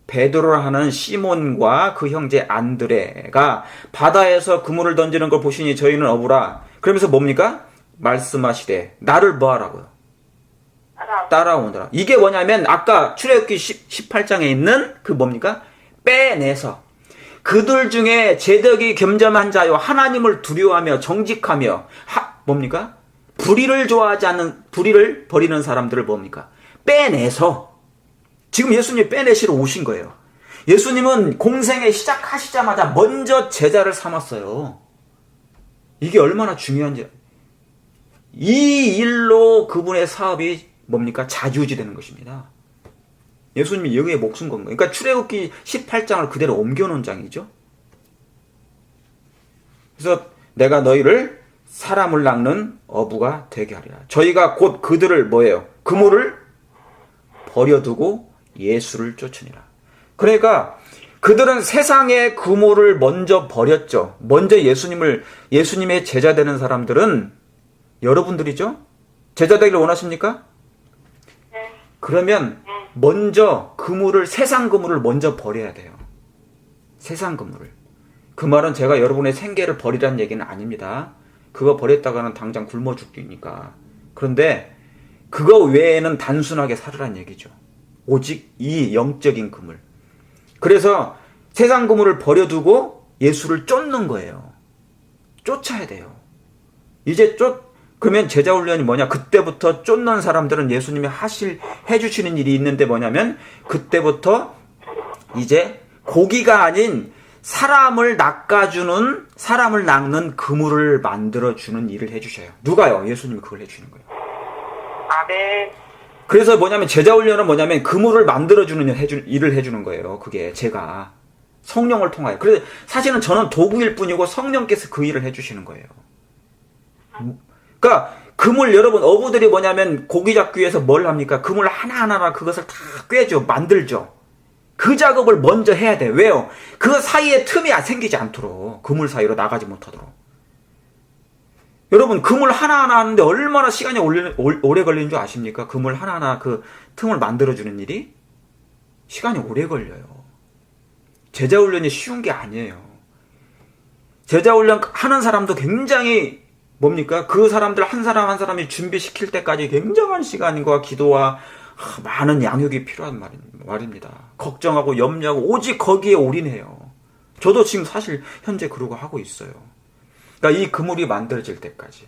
베드로라 하는 시몬과 그 형제 안드레가 바다에서 그물을 던지는 걸 보시니 저희는 어부라. 그러면서 뭡니까? 말씀하시되 나를 뭐 하라고요? 따라오더라. 이게 뭐냐면 아까 출애굽기 18장에 있는 그 뭡니까? 빼내서 그들 중에 제덕이 겸손한 자요 하나님을 두려워하며 정직하며 뭡니까? 불의를 좋아하지 않는 불의를 버리는 사람들을 뭡니까? 빼내서 지금 예수님이 빼내시러 오신 거예요. 예수님은 공생에 시작하시자마자 먼저 제자를 삼았어요. 이게 얼마나 중요한지. 이 일로 그분의 사업이 뭡니까? 자주유지되는 것입니다. 예수님이 여기에 목숨 건 거예요. 그러니까 출애굽기 18장을 그대로 옮겨놓은 장이죠. 그래서 내가 너희를 사람을 낚는 어부가 되게 하리라. 저희가 곧 그들을 뭐예요? 그물을 버려두고 예수를 쫓으니라. 그러니까 그들은 세상의 그물을 먼저 버렸죠. 먼저 예수님의 제자 되는 사람들은 여러분들이죠? 제자 되기를 원하십니까? 그러면 먼저 세상 그물을 먼저 버려야 돼요. 세상 그물을. 그 말은 제가 여러분의 생계를 버리라는 얘기는 아닙니다. 그거 버렸다가는 당장 굶어 죽기니까. 그런데 그거 외에는 단순하게 살으란 얘기죠. 오직 이 영적인 그물. 그래서 세상 그물을 버려두고 예수를 쫓는 거예요. 쫓아야 돼요. 그러면 제자 훈련이 뭐냐? 그때부터 쫓는 사람들은 예수님이 해주시는 일이 있는데 뭐냐면, 그때부터 이제 고기가 아닌 사람을 낚는 그물을 만들어주는 일을 해주셔요. 누가요? 예수님이 그걸 해주시는 거예요. 아멘. 그래서 뭐냐면, 제자 훈련은 뭐냐면, 그물을 만들어주는 일을 해주는 거예요. 그게 제가. 성령을 통하여. 그래서 사실은 저는 도구일 뿐이고 성령께서 그 일을 해주시는 거예요. 그러니까 그물 여러분 어부들이 뭐냐면 고기 잡기 위해서 뭘 합니까? 그물 하나하나 그것을 다 꿰죠. 만들죠. 그 작업을 먼저 해야 돼. 왜요? 그 사이에 틈이 생기지 않도록. 그물 사이로 나가지 못하도록. 여러분 그물 하나하나 하는데 얼마나 시간이 오래 걸리는 줄 아십니까? 그물 하나하나 그 틈을 만들어주는 일이 시간이 오래 걸려요. 제자훈련이 쉬운 게 아니에요. 제자훈련 하는 사람도 굉장히 뭡니까? 그 사람들 한 사람 한 사람이 준비시킬 때까지 굉장한 시간과 기도와 많은 양육이 필요한 말입니다. 걱정하고 염려하고 오직 거기에 올인해요. 저도 지금 사실 현재 그러고 하고 있어요. 그러니까 이 그물이 만들어질 때까지.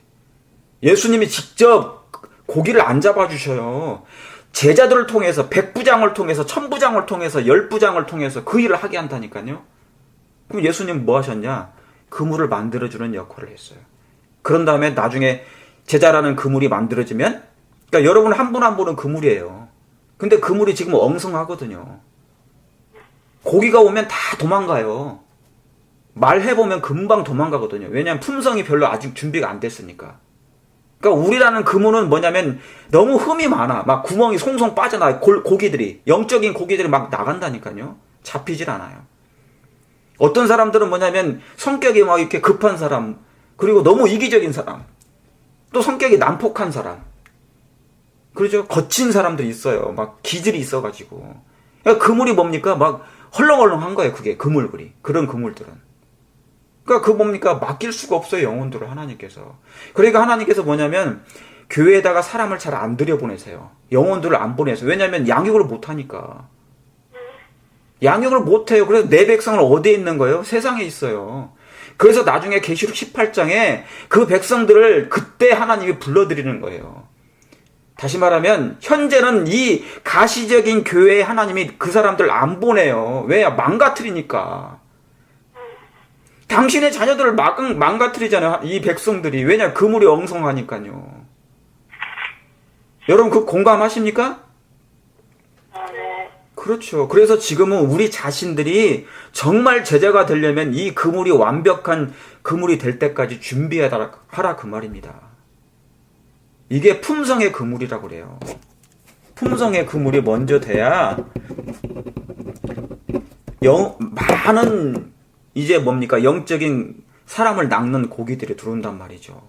예수님이 직접 고기를 안 잡아주셔요. 제자들을 통해서 100부장을 통해서 1000부장을 통해서 10부장을 통해서 그 일을 하게 한다니까요. 그럼 예수님 뭐 하셨냐? 그물을 만들어주는 역할을 했어요. 그런 다음에 나중에 제자라는 그물이 만들어지면, 그러니까 여러분 한 분 한 분은 그물이에요. 근데 그물이 지금 엉성하거든요. 고기가 오면 다 도망가요. 말해보면 금방 도망가거든요. 왜냐하면 품성이 별로 아직 준비가 안 됐으니까. 그러니까 우리라는 그물은 뭐냐면 너무 흠이 많아. 막 구멍이 송송 빠져나와. 고기들이, 영적인 고기들이 막 나간다니까요. 잡히질 않아요. 어떤 사람들은 뭐냐면 성격이 막 이렇게 급한 사람, 그리고 너무 이기적인 사람, 또 성격이 난폭한 사람, 그러죠? 거친 사람들이 있어요. 막 기질이 있어가지고. 그러니까 그물이 뭡니까? 막 헐렁헐렁한 거예요. 그게 그물들이. 그런 그물들은. 그러니까 그 뭡니까? 맡길 수가 없어요. 영혼들을 하나님께서. 그러니까 하나님께서 뭐냐면 교회에다가 사람을 잘 안 들여보내세요. 영혼들을 안 보내세요. 왜냐하면 양육을 못하니까. 양육을 못해요. 그래서 내 백성은 어디에 있는 거예요? 세상에 있어요. 그래서 나중에 계시록 18장에 그 백성들을 그때 하나님이 불러들이는 거예요. 다시 말하면 현재는 이 가시적인 교회에 하나님이 그 사람들 안 보내요. 왜? 망가뜨리니까. 당신의 자녀들을 망가뜨리잖아요. 이 백성들이. 왜냐? 그물이 엉성하니까요. 여러분 그 공감하십니까? 네. 그렇죠. 그래서 지금은 우리 자신들이 정말 제자가 되려면 이 그물이 완벽한 그물이 될 때까지 준비하라 그 말입니다. 이게 품성의 그물이라고 그래요. 품성의 그물이 먼저 돼야 많은 이제 뭡니까? 영적인 사람을 낚는 고기들이 들어온단 말이죠.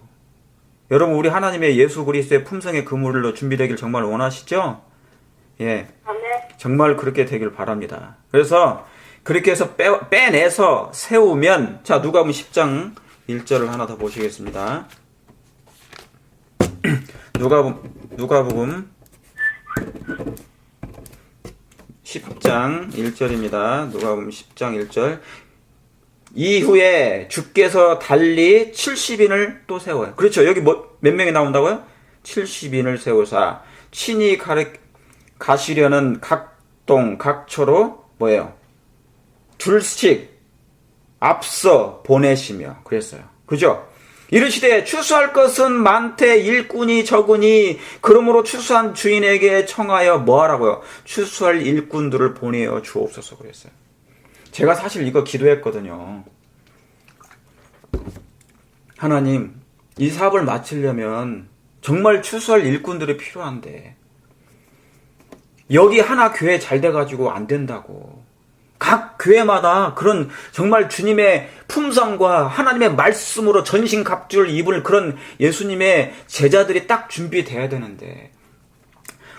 여러분 우리 하나님의 예수 그리스도의 품성의 그물로 준비되길 정말 원하시죠? 예. 정말 그렇게 되길 바랍니다. 그래서 그렇게 해서 빼내서 세우면, 자, 누가복음 10장 1절을 하나 더 보시겠습니다. 누가복음 10장 1절입니다. 누가복음 10장 1절. 이후에 주께서 달리 70인을 또 세워요. 그렇죠. 여기 몇 명이 나온다고요? 70인을 세우사 친히 가시려는 각동 각처로 뭐예요? 둘씩 앞서 보내시며 그랬어요. 그죠? 이르시되 추수할 것은 많되 일꾼이 적으니 그러므로 추수한 주인에게 청하여 뭐하라고요? 추수할 일꾼들을 보내어 주옵소서 그랬어요. 제가 사실 이거 기도했거든요. 하나님, 이 사업을 마치려면 정말 추수할 일꾼들이 필요한데 여기 하나 교회 잘 돼가지고 안 된다고. 각 교회마다 그런 정말 주님의 품성과 하나님의 말씀으로 전신갑주를 입을 그런 예수님의 제자들이 딱 준비돼야 되는데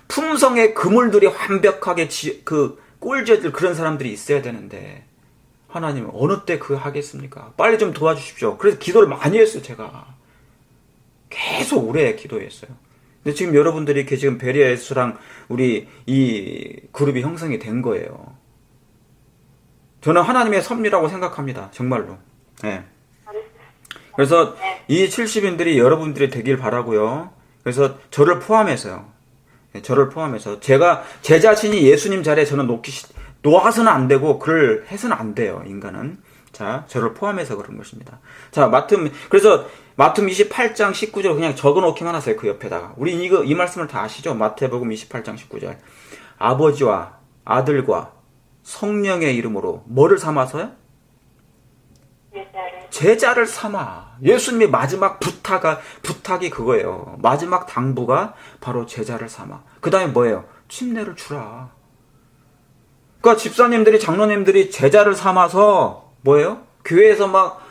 품성의 그물들이 완벽하게 꼴져질 그런 사람들이 있어야 되는데 하나님 어느 때 그거 하겠습니까? 빨리 좀 도와주십시오. 그래서 기도를 많이 했어요. 제가 계속 오래 기도했어요. 근데 지금 여러분들이 지금 베리아 예수랑 우리 이 그룹이 형성이 된 거예요. 저는 하나님의 섭리라고 생각합니다. 정말로. 네. 그래서 이 70인들이 여러분들이 되길 바라고요. 그래서 저를 포함해서요. 저를 포함해서 제가 제 자신이 예수님 자리에 저는 놓아서는 안 되고 그를 해서는 안 돼요. 인간은. 자, 저를 포함해서 그런 것입니다. 자, 그래서 마태복음 28장 19절 그냥 적어놓기만 하세요. 그 옆에다가. 우리 이 말씀을 다 아시죠? 마태복음 28장 19절. 아버지와 아들과 성령의 이름으로 뭐를 삼아서요? 제자를 삼아. 예수님의 마지막 부탁이 그거예요. 마지막 당부가 바로 제자를 삼아. 그 다음에 뭐예요? 침례를 주라. 그러니까 집사님들이, 장로님들이 제자를 삼아서 뭐예요? 교회에서 막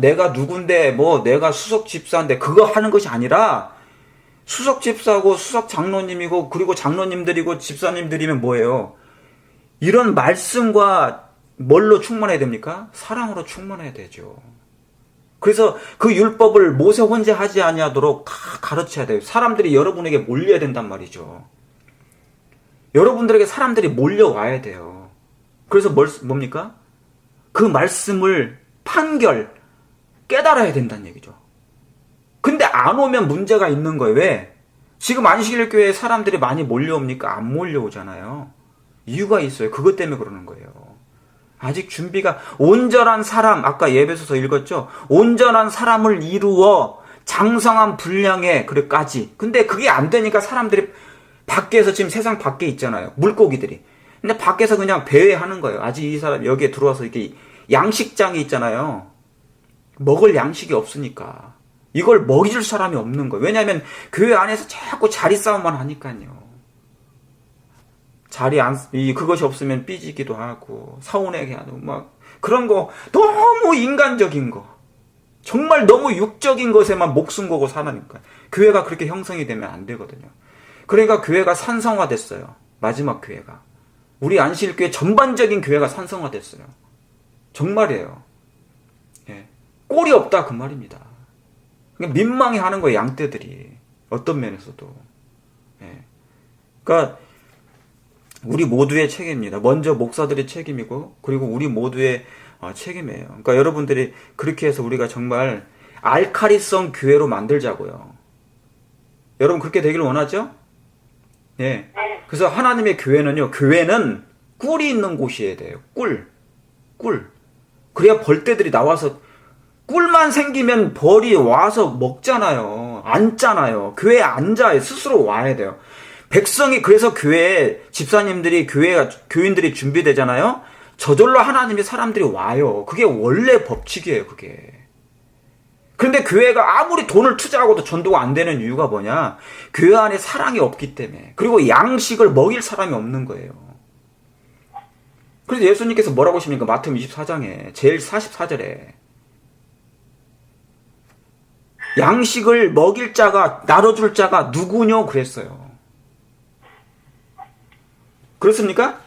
내가 누군데 내가 수석 집사인데 그거 하는 것이 아니라 수석 집사고 수석 장로님이고 그리고 장로님들이고 집사님들이면 뭐예요? 이런 말씀과 뭘로 충만해야 됩니까? 사랑으로 충만해야 되죠. 그래서 그 율법을 모세 혼자 하지 아니하도록 다 가르쳐야 돼요. 사람들이 여러분에게 몰려야 된단 말이죠. 여러분들에게 사람들이 몰려와야 돼요. 그래서 뭡니까? 그 말씀을 깨달아야 된다는 얘기죠. 근데 안 오면 문제가 있는 거예요. 왜? 지금 안식일교회에 사람들이 많이 몰려옵니까? 안 몰려오잖아요. 이유가 있어요. 그것 때문에 그러는 거예요. 아직 준비가 온전한 사람, 아까 예배소서 읽었죠? 온전한 사람을 이루어 장성한 분량에 그래까지. 근데 그게 안 되니까 사람들이 밖에서 지금 세상 밖에 있잖아요. 물고기들이. 근데 밖에서 그냥 배회하는 거예요. 아직 이 사람 여기에 들어와서 이렇게 양식장이 있잖아요. 먹을 양식이 없으니까. 이걸 먹여줄 사람이 없는 거예요. 왜냐하면 교회 안에서 자꾸 자리 싸움만 하니까요. 그것이 없으면 삐지기도 하고 서운하게 하고 막 그런 거 너무 인간적인 거, 정말 너무 육적인 것에만 목숨 걸고 사니까 교회가 그렇게 형성이 되면 안 되거든요. 그러니까 교회가 산성화됐어요. 마지막 교회가. 우리 안식일교회 전반적인 교회가 산성화됐어요. 정말이에요. 예. 꼴이 없다 그 말입니다. 그러니까 민망해하는 거예요, 양떼들이. 어떤 면에서도. 예. 그러니까 우리 모두의 책임입니다. 먼저 목사들의 책임이고, 그리고 우리 모두의 책임이에요. 그러니까 여러분들이 그렇게 해서 우리가 정말 알카리성 교회로 만들자고요. 여러분 그렇게 되길 원하죠? 예. 그래서 하나님의 교회는 꿀이 있는 곳이어야 돼요. 꿀. 그래야 벌떼들이 나와서, 꿀만 생기면 벌이 와서 먹잖아요. 앉잖아요. 교회에 앉아요. 스스로 와야 돼요. 백성이, 그래서 교회에 집사님들이, 교인들이 준비되잖아요. 저절로 하나님의 사람들이 와요. 그게 원래 법칙이에요, 그게. 그런데 교회가 아무리 돈을 투자하고도 전도가 안 되는 이유가 뭐냐? 교회 안에 사랑이 없기 때문에. 그리고 양식을 먹일 사람이 없는 거예요. 그래서 예수님께서 뭐라고 하십니까? 마태복음 24장에 제일 44절에 양식을 먹일 자가, 나눠줄 자가 누구뇨? 그랬어요. 그렇습니까?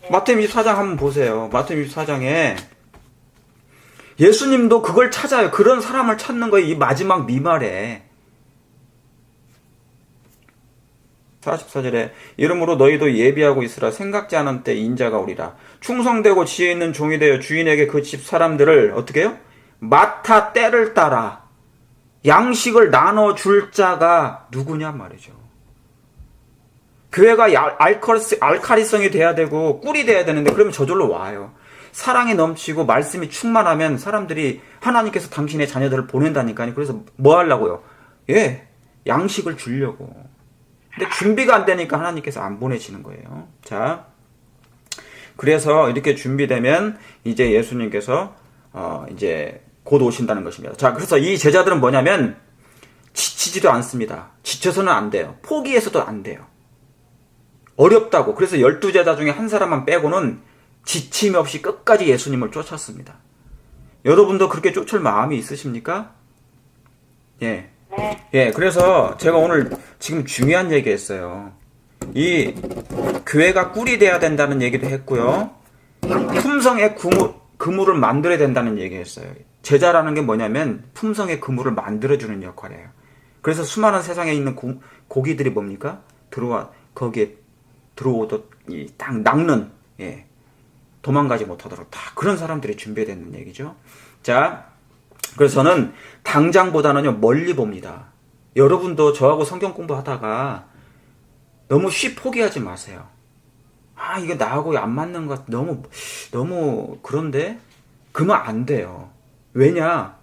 마태복음 24장 한번 보세요. 마태복음 24장에 예수님도 그걸 찾아요. 그런 사람을 찾는 거예요. 이 마지막 미말에. 44절에 이러므로 너희도 예비하고 있으라. 생각지 않은 때 인자가 오리라. 충성되고 지혜 있는 종이 되어 주인에게 그 집 사람들을 어떻게 해요? 맡아 때를 따라 양식을 나눠줄 자가 누구냐 말이죠. 교회가 알카리성이 돼야 되고 꿀이 돼야 되는데, 그러면 저절로 와요. 사랑이 넘치고 말씀이 충만하면 사람들이, 하나님께서 당신의 자녀들을 보낸다니까요. 그래서 뭐 하려고요? 예, 양식을 주려고. 근데 준비가 안 되니까 하나님께서 안 보내시는 거예요. 자, 그래서 이렇게 준비되면 이제 예수님께서 이제 곧 오신다는 것입니다. 자, 그래서 이 제자들은 뭐냐면 지치지도 않습니다. 지쳐서는 안 돼요. 포기해서도 안 돼요. 어렵다고. 그래서 12제자 중에 한 사람만 빼고는 지침 없이 끝까지 예수님을 쫓았습니다. 여러분도 그렇게 쫓을 마음이 있으십니까? 예. 예, 그래서 제가 오늘 지금 중요한 얘기 했어요. 이 교회가 꿀이 돼야 된다는 얘기도 했고요. 품성의 그물을 만들어야 된다는 얘기 했어요. 제자라는 게 뭐냐면 품성의 그물을 만들어주는 역할이에요. 그래서 수많은 세상에 있는 고기들이 뭡니까? 거기에 들어오도 딱 낚는, 예, 도망가지 못하도록 다 그런 사람들이 준비되는 얘기죠. 자, 그래서 저는 당장보다는요 멀리 봅니다. 여러분도 저하고 성경 공부하다가 너무 쉽 포기하지 마세요. 아, 이게 나하고 안 맞는 것 같아. 너무 그런데? 그러면 안 돼요. 왜냐?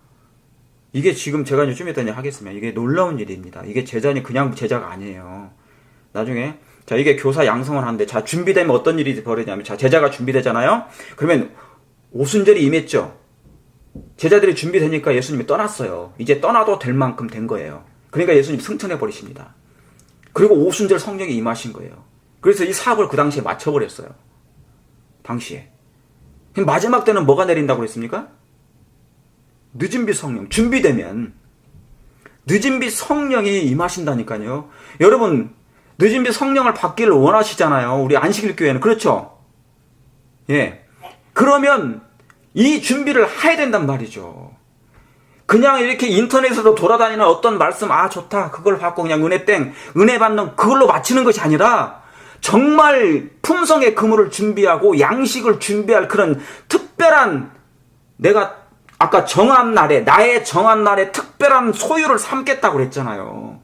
이게 지금 제가 좀 이따 하겠습니다. 이게 놀라운 일입니다. 이게 제자니 그냥 제자가 아니에요. 나중에 자, 이게 교사 양성을 하는데, 자, 준비되면 어떤 일이 벌어지냐면, 자, 제자가 준비되잖아요? 그러면 오순절이 임했죠? 제자들이 준비되니까 예수님이 떠났어요. 이제 떠나도 될 만큼 된 거예요. 그러니까 예수님 승천해 버리십니다. 그리고 오순절 성령이 임하신 거예요. 그래서 이 사업을 그 당시에 맞춰버렸어요. 당시에. 마지막 때는 뭐가 내린다고 그랬습니까? 늦은 빛 성령. 준비되면 늦은 빛 성령이 임하신다니까요. 여러분, 늦은 빛 성령을 받기를 원하시잖아요. 우리 안식일 교회는. 그렇죠? 예. 그러면 이 준비를 해야 된단 말이죠. 그냥 이렇게 인터넷에서 돌아다니는 어떤 말씀, 아, 좋다. 그걸 받고 그냥 은혜 받는 그걸로 마치는 것이 아니라 정말 품성의 그물을 준비하고 양식을 준비할 그런 특별한, 내가 아까 정한 날에, 나의 정한 날에 특별한 소유를 삼겠다고 그랬잖아요.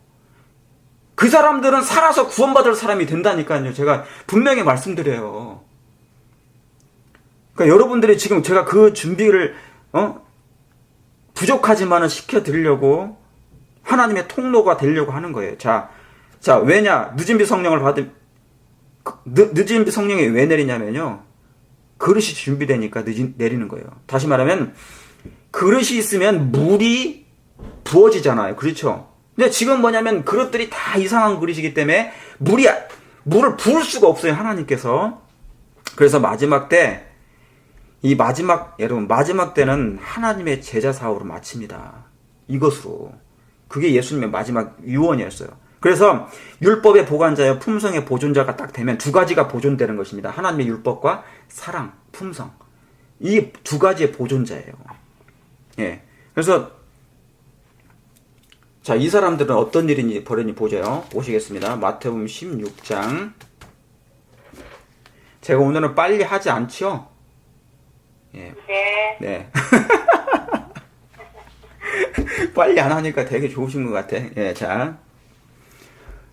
그 사람들은 살아서 구원받을 사람이 된다니까요. 제가 분명히 말씀드려요. 그러니까 여러분들이 지금 제가 그 준비를 부족하지만은 시켜드리려고 하나님의 통로가 되려고 하는 거예요. 자, 왜냐? 늦은 빛 성령을 늦은 빛 성령이 왜 내리냐면요. 그릇이 준비되니까 내리는 거예요. 다시 말하면 그릇이 있으면 물이 부어지잖아요. 그렇죠? 근데 지금 뭐냐면 그릇들이 다 이상한 그릇이기 때문에 물을 부을 수가 없어요. 하나님께서. 그래서 마지막 때, 여러분, 마지막 때는 하나님의 제자 사업으로 마칩니다. 이것으로. 그게 예수님의 마지막 유언이었어요. 그래서 율법의 보관자여 품성의 보존자가 딱 되면 두 가지가 보존되는 것입니다. 하나님의 율법과 사랑, 품성. 이 두 가지의 보존자예요. 예. 그래서 자, 이 사람들은 어떤 일이 벌어지니 보죠. 보시겠습니다. 마태복음 16장. 제가 오늘은 빨리 하지 않죠? 예. 네. 네. 빨리 안 하니까 되게 좋으신 것 같아. 예, 자.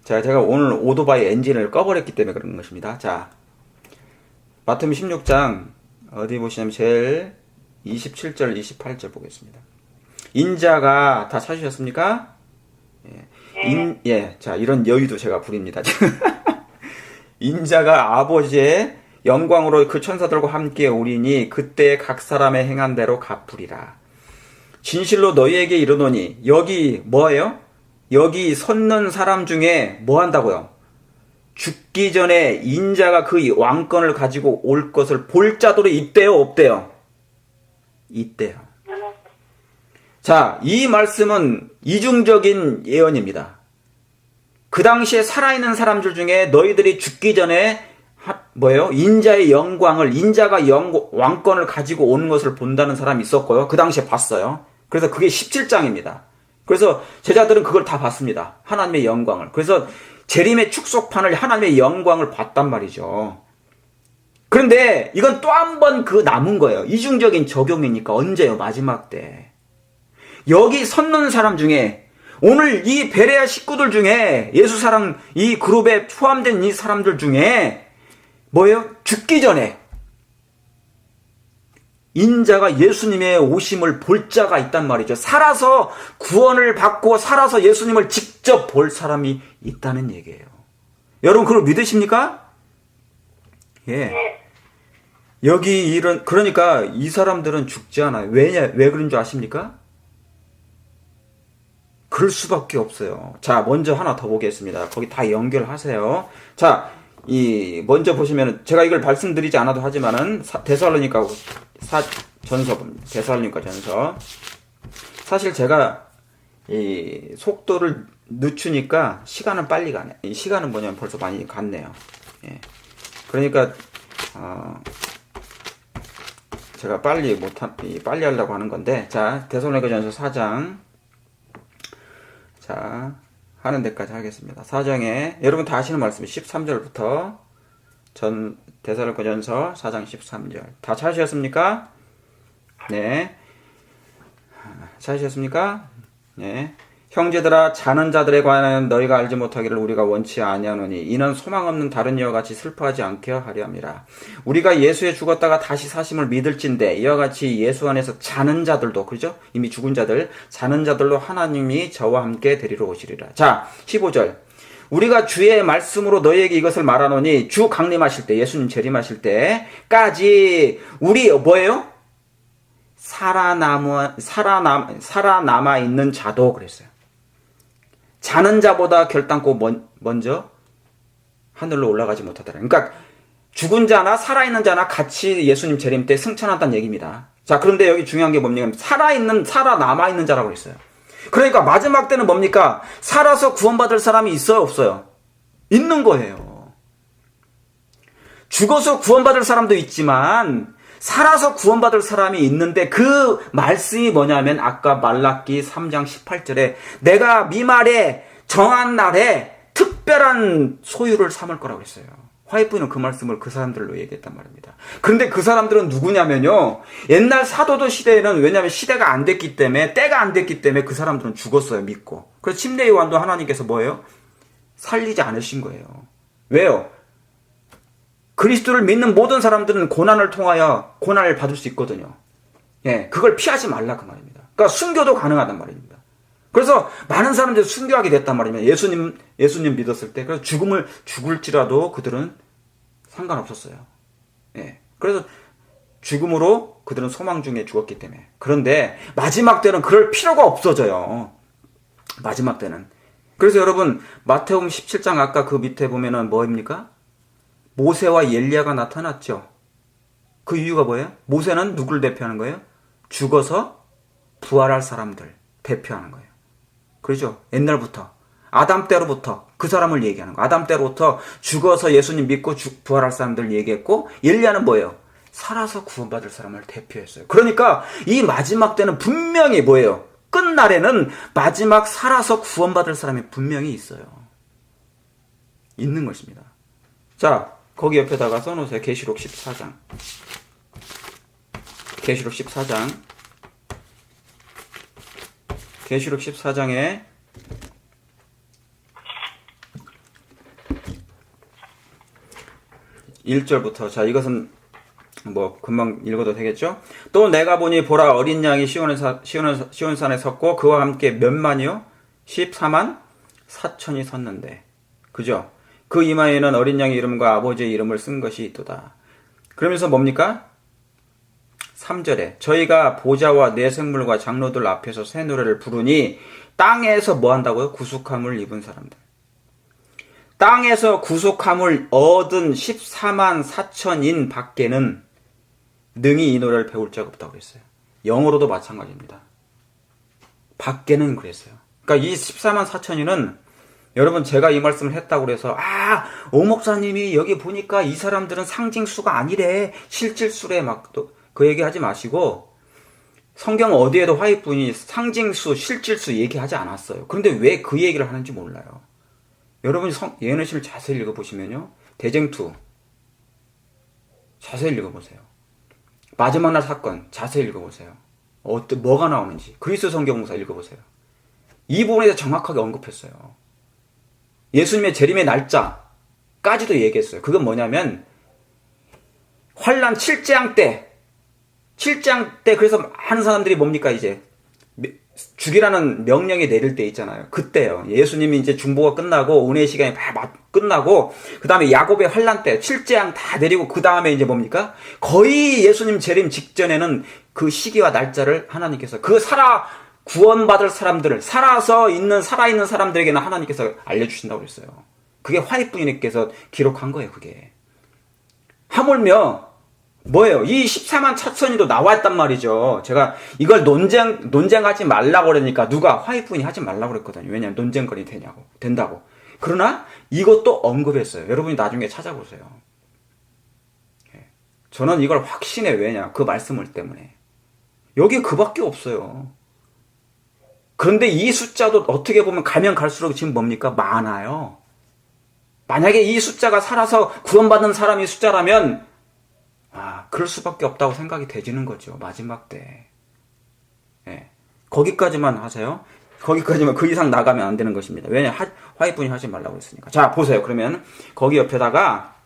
자, 제가 오늘 오토바이 엔진을 꺼버렸기 때문에 그런 것입니다. 자. 마태복음 16장, 어디 보시냐면 제일 27절, 28절 보겠습니다. 인자가 다 찾으셨습니까? 자, 이런 여유도 제가 부립니다. 인자가 아버지의 영광으로 그 천사들과 함께 오리니 그때 각 사람의 행한 대로 갚으리라. 진실로 너희에게 이르노니 여기 뭐예요? 여기 섰는 사람 중에 뭐 한다고요? 죽기 전에 인자가 그 왕권을 가지고 올 것을 볼 자들이 있대요, 없대요? 있대요. 자, 이 말씀은 이중적인 예언입니다. 그 당시에 살아있는 사람들 중에 너희들이 죽기 전에 뭐예요? 인자의 영광을, 인자가 왕권을 가지고 오는 것을 본다는 사람이 있었고요. 그 당시에 봤어요. 그래서 그게 17장입니다. 그래서 제자들은 그걸 다 봤습니다. 하나님의 영광을. 그래서 재림의 축소판을 하나님의 영광을 봤단 말이죠. 그런데 이건 또 한 번 그 남은 거예요. 이중적인 적용이니까. 언제요? 마지막 때. 여기 섰는 사람 중에 오늘 이 베레아 식구들 중에 예수 사랑 이 그룹에 포함된 이 사람들 중에 뭐예요? 죽기 전에 인자가 예수님의 오심을 볼 자가 있단 말이죠. 살아서 구원을 받고 살아서 예수님을 직접 볼 사람이 있다는 얘기예요. 여러분 그걸 믿으십니까? 예. 여기 그러니까 이 사람들은 죽지 않아요. 왜 그런 줄 아십니까? 그럴 수밖에 없어요. 자, 먼저 하나 더 보겠습니다. 거기 다 연결하세요. 자, 먼저 보시면은, 제가 이걸 말씀드리지 않아도 하지만은, 데살로니가 전서. 사실 제가, 속도를 늦추니까, 시간은 빨리 가네. 이 시간은 뭐냐면 벌써 많이 갔네요. 예. 그러니까, 제가 빨리 하려고 하는 건데, 자, 데살로니가 전서 4장. 자, 하는 데까지 하겠습니다. 4장에 여러분 다 아시는 말씀 13절부터 데살로니가 전서 4장 13절 다 찾으셨습니까? 네. 찾으셨습니까? 네. 형제들아 자는 자들에 관하여는 너희가 알지 못하기를 우리가 원치 아니하노니 이는 소망 없는 다른 이와 같이 슬퍼하지 않게 하려 함이라. 우리가 예수에 죽었다가 다시 사심을 믿을진대 이와 같이 예수 안에서 자는 자들도 그죠? 이미 죽은 자들 자는 자들로 하나님이 저와 함께 데리러 오시리라. 자 15절 우리가 주의 말씀으로 너희에게 이것을 말하노니 주 강림하실 때 예수님 재림하실 때까지 우리 뭐예요? 살아남아 있는 자도 그랬어요. 자는 자보다 결단코 먼저 하늘로 올라가지 못하더라. 그러니까 죽은 자나 살아있는 자나 같이 예수님 재림 때 승천한다는 얘기입니다. 자, 그런데 여기 중요한 게 뭡니까? 살아남아있는 자라고 했어요. 그러니까 마지막 때는 뭡니까? 살아서 구원받을 사람이 있어요, 없어요? 있는 거예요. 죽어서 구원받을 사람도 있지만 살아서 구원받을 사람이 있는데 그 말씀이 뭐냐면 아까 말라기 3장 18절에 내가 미말에 정한 날에 특별한 소유를 삼을 거라고 했어요. 화이프는 그 말씀을 그 사람들로 얘기했단 말입니다. 그런데 그 사람들은 누구냐면요. 옛날 사도도 시대에는 왜냐하면 시대가 안 됐기 때문에 때가 안 됐기 때문에 그 사람들은 죽었어요. 믿고. 그래서 침례 요한도 하나님께서 뭐예요? 살리지 않으신 거예요. 왜요? 그리스도를 믿는 모든 사람들은 고난을 통하여 고난을 받을 수 있거든요. 예, 그걸 피하지 말라 그 말입니다. 그러니까 순교도 가능하단 말입니다. 그래서 많은 사람들이 순교하게 됐단 말입니다. 예수님 믿었을 때. 그래서 죽을지라도 그들은 상관없었어요. 예. 그래서 죽음으로 그들은 소망 중에 죽었기 때문에. 그런데 마지막 때는 그럴 필요가 없어져요. 마지막 때는. 그래서 여러분 마태복음 17장 아까 그 밑에 보면은 뭐입니까? 모세와 엘리야가 나타났죠. 그 이유가 뭐예요? 모세는 누구를 대표하는 거예요? 죽어서 부활할 사람들 대표하는 거예요. 그렇죠? 옛날부터 아담 때로부터 그 사람을 얘기하는 거예요. 아담 때로부터 죽어서 예수님 믿고 부활할 사람들 얘기했고, 엘리야는 뭐예요? 살아서 구원받을 사람을 대표했어요. 그러니까 이 마지막 때는 분명히 뭐예요? 끝날에는 마지막 살아서 구원받을 사람이 분명히 있어요. 있는 것입니다. 자, 거기 옆에다가 써놓으세요. 계시록 14장. 계시록 14장. 계시록 14장에 1절부터, 자, 이것은 뭐 금방 읽어도 되겠죠? 또 내가 보니 보라, 어린 양이 시온산에 섰고 그와 함께 몇 만이요? 14만 4천이 섰는데, 그죠? 그 이마에는 어린 양의 이름과 아버지의 이름을 쓴 것이 있도다. 그러면서 뭡니까? 3절에 저희가 보좌와 내 생물과 장로들 앞에서 새 노래를 부르니, 땅에서 뭐 한다고요? 구속함을 입은 사람들. 땅에서 구속함을 얻은 14만 4천인 밖에는 능히 이 노래를 배울 자가 없다고 그랬어요. 영어로도 마찬가지입니다. 밖에는 그랬어요. 그러니까 이 14만 4천인은, 여러분 제가 이 말씀을 했다고 그래서 오 목사님이 여기 보니까 이 사람들은 상징수가 아니래, 실질수래, 막 또 그 얘기 하지 마시고, 성경 어디에도 화이트분이 상징수, 실질수 얘기하지 않았어요. 그런데 왜 그 얘기를 하는지 몰라요. 여러분이 예언의 자세히 읽어보시면요, 대쟁투 자세히 읽어보세요. 마지막 날 사건 자세히 읽어보세요. 뭐가 나오는지 그리스 성경공사 읽어보세요. 이 부분에 대해서 정확하게 언급했어요. 예수님의 재림의 날짜까지도 얘기했어요. 그건 뭐냐면 환란 7재앙 때 그래서 많은 사람들이 뭡니까, 이제 죽이라는 명령이 내릴 때 있잖아요. 그때요. 예수님이 이제 중보가 끝나고 은혜의 시간이 다 끝나고, 그 다음에 야곱의 환란 때 7재앙 다 내리고, 그 다음에 이제 뭡니까? 거의 예수님 재림 직전에는 그 시기와 날짜를 하나님께서 구원받을 사람들을, 살아있는 사람들에게는 하나님께서 알려주신다고 그랬어요. 그게 화이트분께서 기록한 거예요, 그게. 하물며 뭐예요? 이 14만 4천이도 나왔단 말이죠. 제가 이걸 논쟁하지 말라고 그러니까 누가? 화이트분이 하지 말라고 그랬거든요. 왜냐하면 논쟁거리 된다고. 그러나 이것도 언급했어요. 여러분이 나중에 찾아보세요. 저는 이걸 확신해. 왜냐? 그 말씀을 때문에. 여기 그밖에 없어요. 그런데 이 숫자도 어떻게 보면 가면 갈수록 지금 뭡니까? 많아요. 만약에 이 숫자가 살아서 구원받은 사람이 숫자라면 그럴 수밖에 없다고 생각이 되지는 거죠. 마지막 때. 거기까지만 하세요. 거기까지만, 그 이상 나가면 안 되는 것입니다. 왜냐, 화이트분이 하지 말라고 했으니까. 자, 보세요. 그러면 거기 옆에다가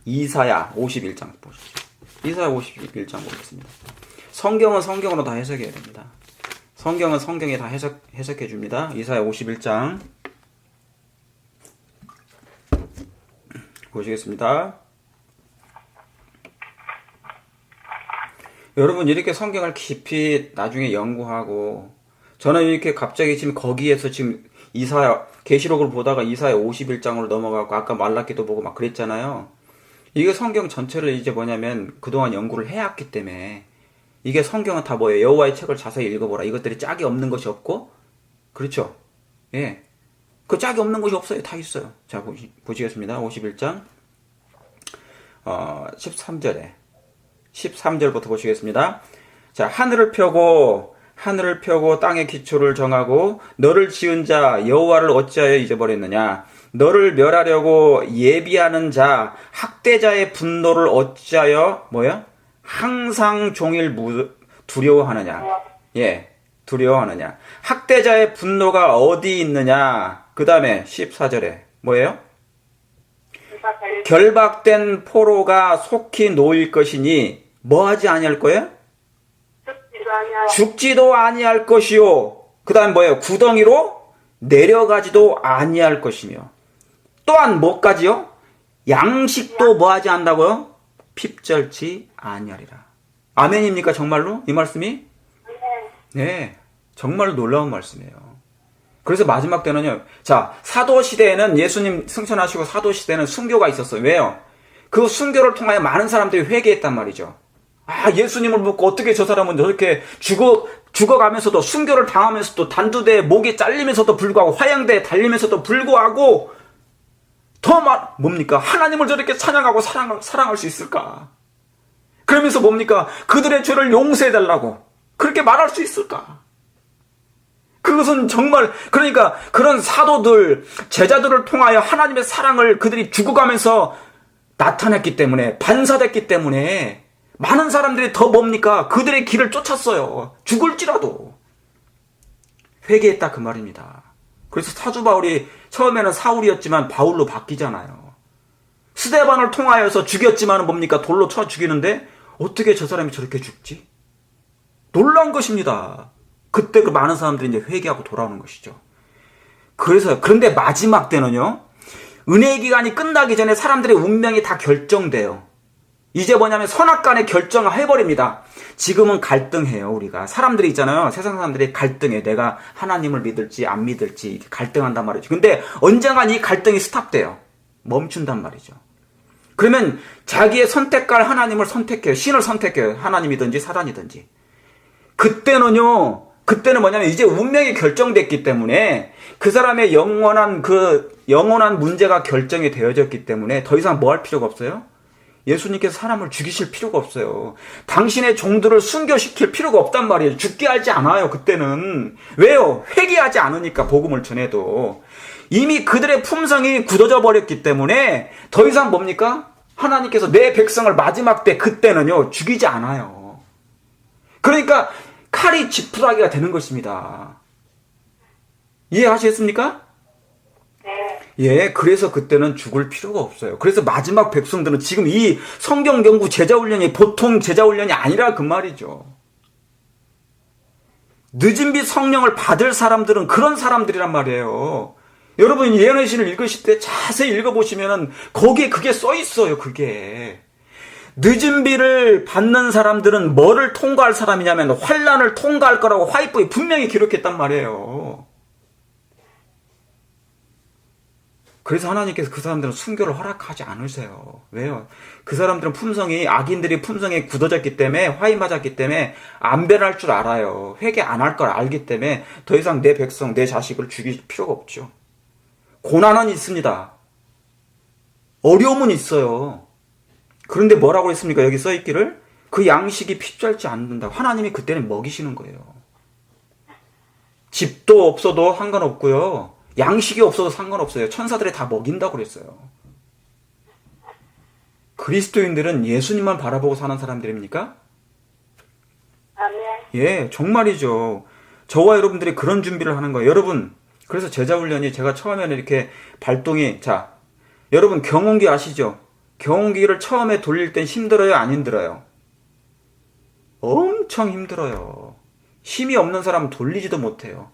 이사야 51장 보시죠. 이사야 51장 보겠습니다. 성경은 성경으로 다 해석해야 됩니다. 성경은 성경에 다 해석해 줍니다. 이사야 51장 보시겠습니다. 여러분 이렇게 성경을 깊이 나중에 연구하고, 저는 이렇게 갑자기 지금 거기에서 지금 이사야 계시록을 보다가 이사야 51장으로 넘어가고 아까 말라기도 보고 막 그랬잖아요. 이게 성경 전체를 이제 뭐냐면 그동안 연구를 해왔기 때문에, 이게 성경은 다 뭐예요? 여호와의 책을 자세히 읽어보라. 이것들이 짝이 없는 것이 없고, 그렇죠? 예, 그 짝이 없는 것이 없어요. 다 있어요. 자, 보시겠습니다. 51장 13절부터 보시겠습니다. 자, 하늘을 펴고 땅의 기초를 정하고 너를 지은 자 여호와를 어찌하여 잊어버렸느냐? 너를 멸하려고 예비하는 자 학대자의 분노를 어찌하여 항상 종일 두려워하느냐? 두려워하느냐? 학대자의 분노가 어디 있느냐? 그 다음에 14절에 뭐예요? 결박된 포로가 속히 놓일 것이니 뭐하지 아니할 거예요? 죽지도 아니할 것이요. 그 다음 뭐예요? 구덩이로 내려가지도 아니할 것이며, 또한 뭐까지요? 양식도 뭐하지 않는다고요? 핍절치 아니하리라. 아멘입니까? 정말로? 이 말씀이? 네, 정말로 놀라운 말씀이에요. 그래서 마지막 때는요. 자, 사도시대에는 예수님 승천하시고 사도시대에는 순교가 있었어요. 왜요? 그 순교를 통하여 많은 사람들이 회개했단 말이죠. 아, 예수님을 믿고 어떻게 저 사람은 저렇게 죽어가면서도 순교를 당하면서도 단두대에 목이 잘리면서도 불구하고 화양대에 달리면서도 불구하고 뭡니까? 하나님을 저렇게 찬양하고 사랑할 수 있을까? 그러면서 뭡니까? 그들의 죄를 용서해달라고 그렇게 말할 수 있을까? 그것은 정말 그러니까 그런 사도들, 제자들을 통하여 하나님의 사랑을 그들이 죽어가면서 나타냈기 때문에 반사됐기 때문에 많은 사람들이 더 뭡니까? 그들의 길을 쫓았어요. 죽을지라도. 회개했다 그 말입니다. 그래서 사도 바울이 처음에는 사울이었지만 바울로 바뀌잖아요. 스데반을 통하여서 죽였지만 뭡니까? 돌로 쳐 죽이는데 어떻게 저 사람이 저렇게 죽지? 놀라운 것입니다. 그때 그 많은 사람들이 이제 회개하고 돌아오는 것이죠. 그런데 마지막 때는요, 은혜의 기간이 끝나기 전에 사람들의 운명이 다 결정돼요. 이제 뭐냐면 선악간에 결정을 해버립니다. 지금은 갈등해요, 우리가. 사람들이 있잖아요. 세상 사람들이 갈등해. 내가 하나님을 믿을지 안 믿을지 이렇게 갈등한단 말이죠. 근데 언젠간 이 갈등이 스탑돼요. 멈춘단 말이죠. 그러면 자기의 선택할 하나님을 선택해요. 신을 선택해요. 하나님이든지 사단이든지. 그때는 뭐냐면 이제 운명이 결정됐기 때문에 그 사람의 영원한 문제가 결정이 되어졌기 때문에 더 이상 뭐 할 필요가 없어요? 예수님께서 사람을 죽이실 필요가 없어요. 당신의 종들을 순교시킬 필요가 없단 말이에요. 죽게 하지 않아요, 그때는. 왜요? 회개하지 않으니까, 복음을 전해도. 이미 그들의 품성이 굳어져 버렸기 때문에 더 이상 뭡니까? 하나님께서 내 백성을 마지막 때 그때는요, 죽이지 않아요. 그러니까 칼이 지푸라기가 되는 것입니다. 이해하시겠습니까? 예, 그래서 그때는 죽을 필요가 없어요. 그래서 마지막 백성들은 지금 이 성경 연구 제자훈련이 보통 제자훈련이 아니라 그 말이죠. 늦은 빛 성령을 받을 사람들은 그런 사람들이란 말이에요. 여러분 예언의 신을 읽으실 때 자세히 읽어보시면은 거기에 그게 써 있어요. 그게 늦은 비를 받는 사람들은 뭐를 통과할 사람이냐면 환난을 통과할 거라고 화이트보에 분명히 기록했단 말이에요. 그래서 하나님께서 그 사람들은 순교를 허락하지 않으세요. 왜요? 그 사람들은 악인들이 품성이 굳어졌기 때문에, 화이 맞았기 때문에 안 변할 줄 알아요. 회개 안 할 걸 알기 때문에 더 이상 내 백성, 내 자식을 죽일 필요가 없죠. 고난은 있습니다. 어려움은 있어요. 그런데 뭐라고 했습니까? 여기 써있기를 그 양식이 필요할지 않는다고. 하나님이 그때는 먹이시는 거예요. 집도 없어도 상관없고요. 양식이 없어도 상관없어요. 천사들이 다 먹인다고 그랬어요. 그리스도인들은 예수님만 바라보고 사는 사람들입니까? 아멘. 예, 정말이죠. 저와 여러분들이 그런 준비를 하는 거예요. 여러분, 그래서 제자훈련이 제가 처음에는 이렇게 발동이, 여러분 경운기 아시죠? 경운기를 처음에 돌릴 땐 힘들어요? 안 힘들어요? 엄청 힘들어요. 힘이 없는 사람은 돌리지도 못해요.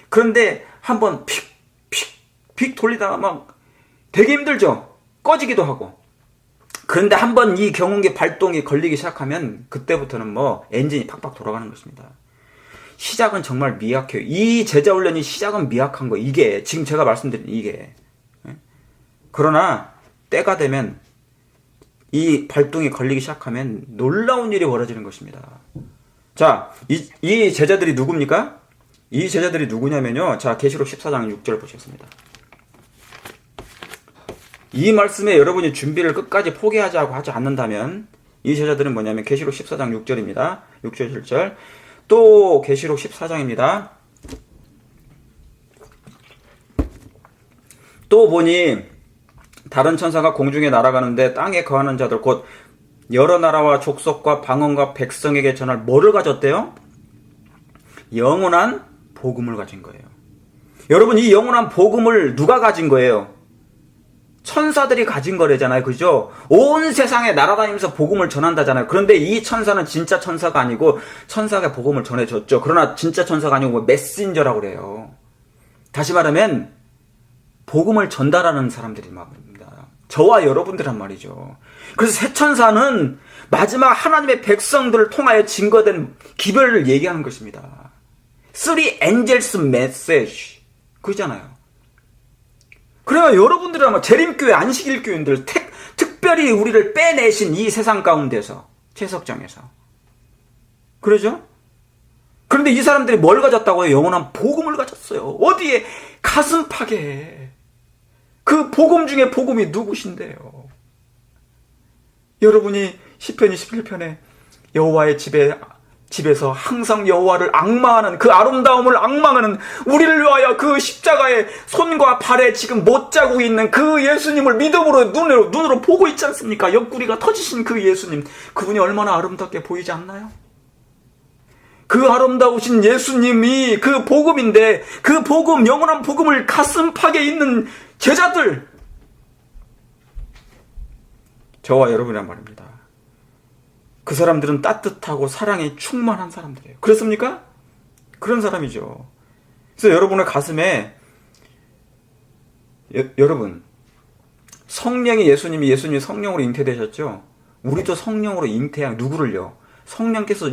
그런데 한번 픽 돌리다가 막 되게 힘들죠? 꺼지기도 하고. 그런데 한번 이 경운기 발동이 걸리기 시작하면 그때부터는 엔진이 팍팍 돌아가는 것입니다. 시작은 정말 미약해요. 이 제자훈련이 시작은 미약한 거. 이게 지금 제가 말씀드린 이게. 그러나 때가 되면 이 발동이 걸리기 시작하면 놀라운 일이 벌어지는 것입니다. 자, 이 제자들이 누굽니까? 이 제자들이 누구냐면요. 자, 계시록 14장 6절 보시겠습니다. 이 말씀에 여러분이 준비를 끝까지 포기하자고 하지 않는다면 이 제자들은 뭐냐면 계시록 14장 6절입니다. 6절 7절. 또 계시록 14장입니다. 또 보니 다른 천사가 공중에 날아가는데 땅에 거하는 자들 곧 여러 나라와 족속과 방언과 백성에게 전할 뭐를 가졌대요? 영원한 복음을 가진 거예요. 여러분 이 영원한 복음을 누가 가진 거예요? 천사들이 가진 거래잖아요. 그죠? 온 세상에 날아다니면서 복음을 전한다잖아요. 그런데 이 천사는 진짜 천사가 아니고 천사가 복음을 전해줬죠. 그러나 진짜 천사가 아니고 메신저라고 그래요. 다시 말하면 복음을 전달하는 사람들이 말입니다. 저와 여러분들란 말이죠. 그래서 새 천사는 마지막 하나님의 백성들을 통하여 증거된 기별을 얘기하는 것입니다. Three angels message 그잖아요. 그래야 여러분들은 재림교회 안식일교인들 특별히 우리를 빼내신 이 세상 가운데서 채석장에서 그러죠? 그런데 이 사람들이 뭘 가졌다고요? 영원한 복음을 가졌어요. 어디에? 가슴팍에. 그 복음 중에 복음이 누구신데요? 여러분이 시편 21편에 여호와의 집에서 항상 여호와를 앙망하는 그 아름다움을 앙망하는 우리를 위하여 그 십자가의 손과 발에 지금 못 자고 있는 그 예수님을 믿음으로 눈으로 보고 있지 않습니까? 옆구리가 터지신 그 예수님, 그분이 얼마나 아름답게 보이지 않나요? 그 아름다우신 예수님이 그 복음인데 그 복음, 영원한 복음을 가슴팍에 있는 제자들, 저와 여러분이란 말입니다. 그 사람들은 따뜻하고 사랑에 충만한 사람들이에요. 그렇습니까? 그런 사람이죠. 그래서 여러분의 가슴에 여러분 성령이 예수님이 성령으로 잉태되셨죠? 우리도 성령으로 잉태한 누구를요? 성령께서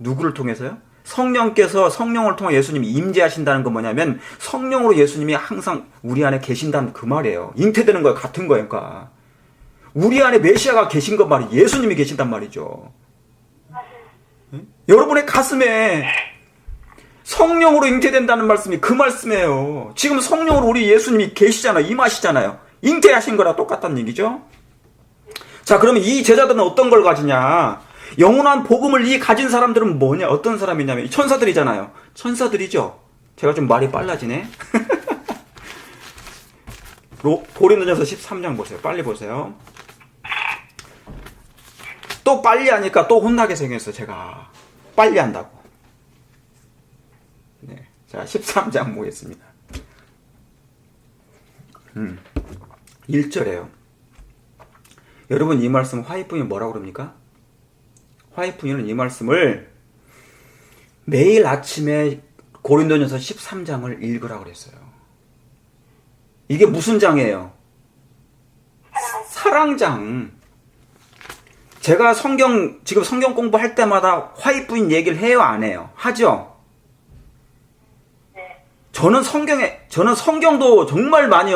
누구를 통해서요? 성령께서 성령을 통해 예수님이 임재하신다는 건 뭐냐면 성령으로 예수님이 항상 우리 안에 계신다는 그 말이에요. 잉태되는 거예요. 같은 거예요. 그러니까 우리 안에 메시아가 계신 것 말이 예수님이 계신단 말이죠. 응? 여러분의 가슴에 성령으로 잉태된다는 말씀이 그 말씀이에요. 지금 성령으로 우리 예수님이 계시잖아요. 임하시잖아요. 잉태하신 거랑 똑같다는 얘기죠. 자, 그러면 이 제자들은 어떤 걸 가지냐? 영원한 복음을 가진 사람들은 뭐냐? 어떤 사람이냐면 천사들이잖아요. 천사들이죠. 제가 좀 말이 빨라지네. 고린도전서 13장 보세요. 빨리 보세요. 또 빨리 하니까 또 혼나게 생겼어. 제가 빨리 한다고. 네, 자 13장 보겠습니다. 1절에요. 여러분 이 말씀 화이프이 뭐라고 그럽니까? 화이프이는 이 말씀을 매일 아침에 고린도전서 13장을 읽으라고 그랬어요. 이게 무슨 장이에요? 사랑장. 제가 지금 성경 공부할 때마다 화이프인 얘기를 해요, 안 해요? 하죠? 저는 성경도 정말 많이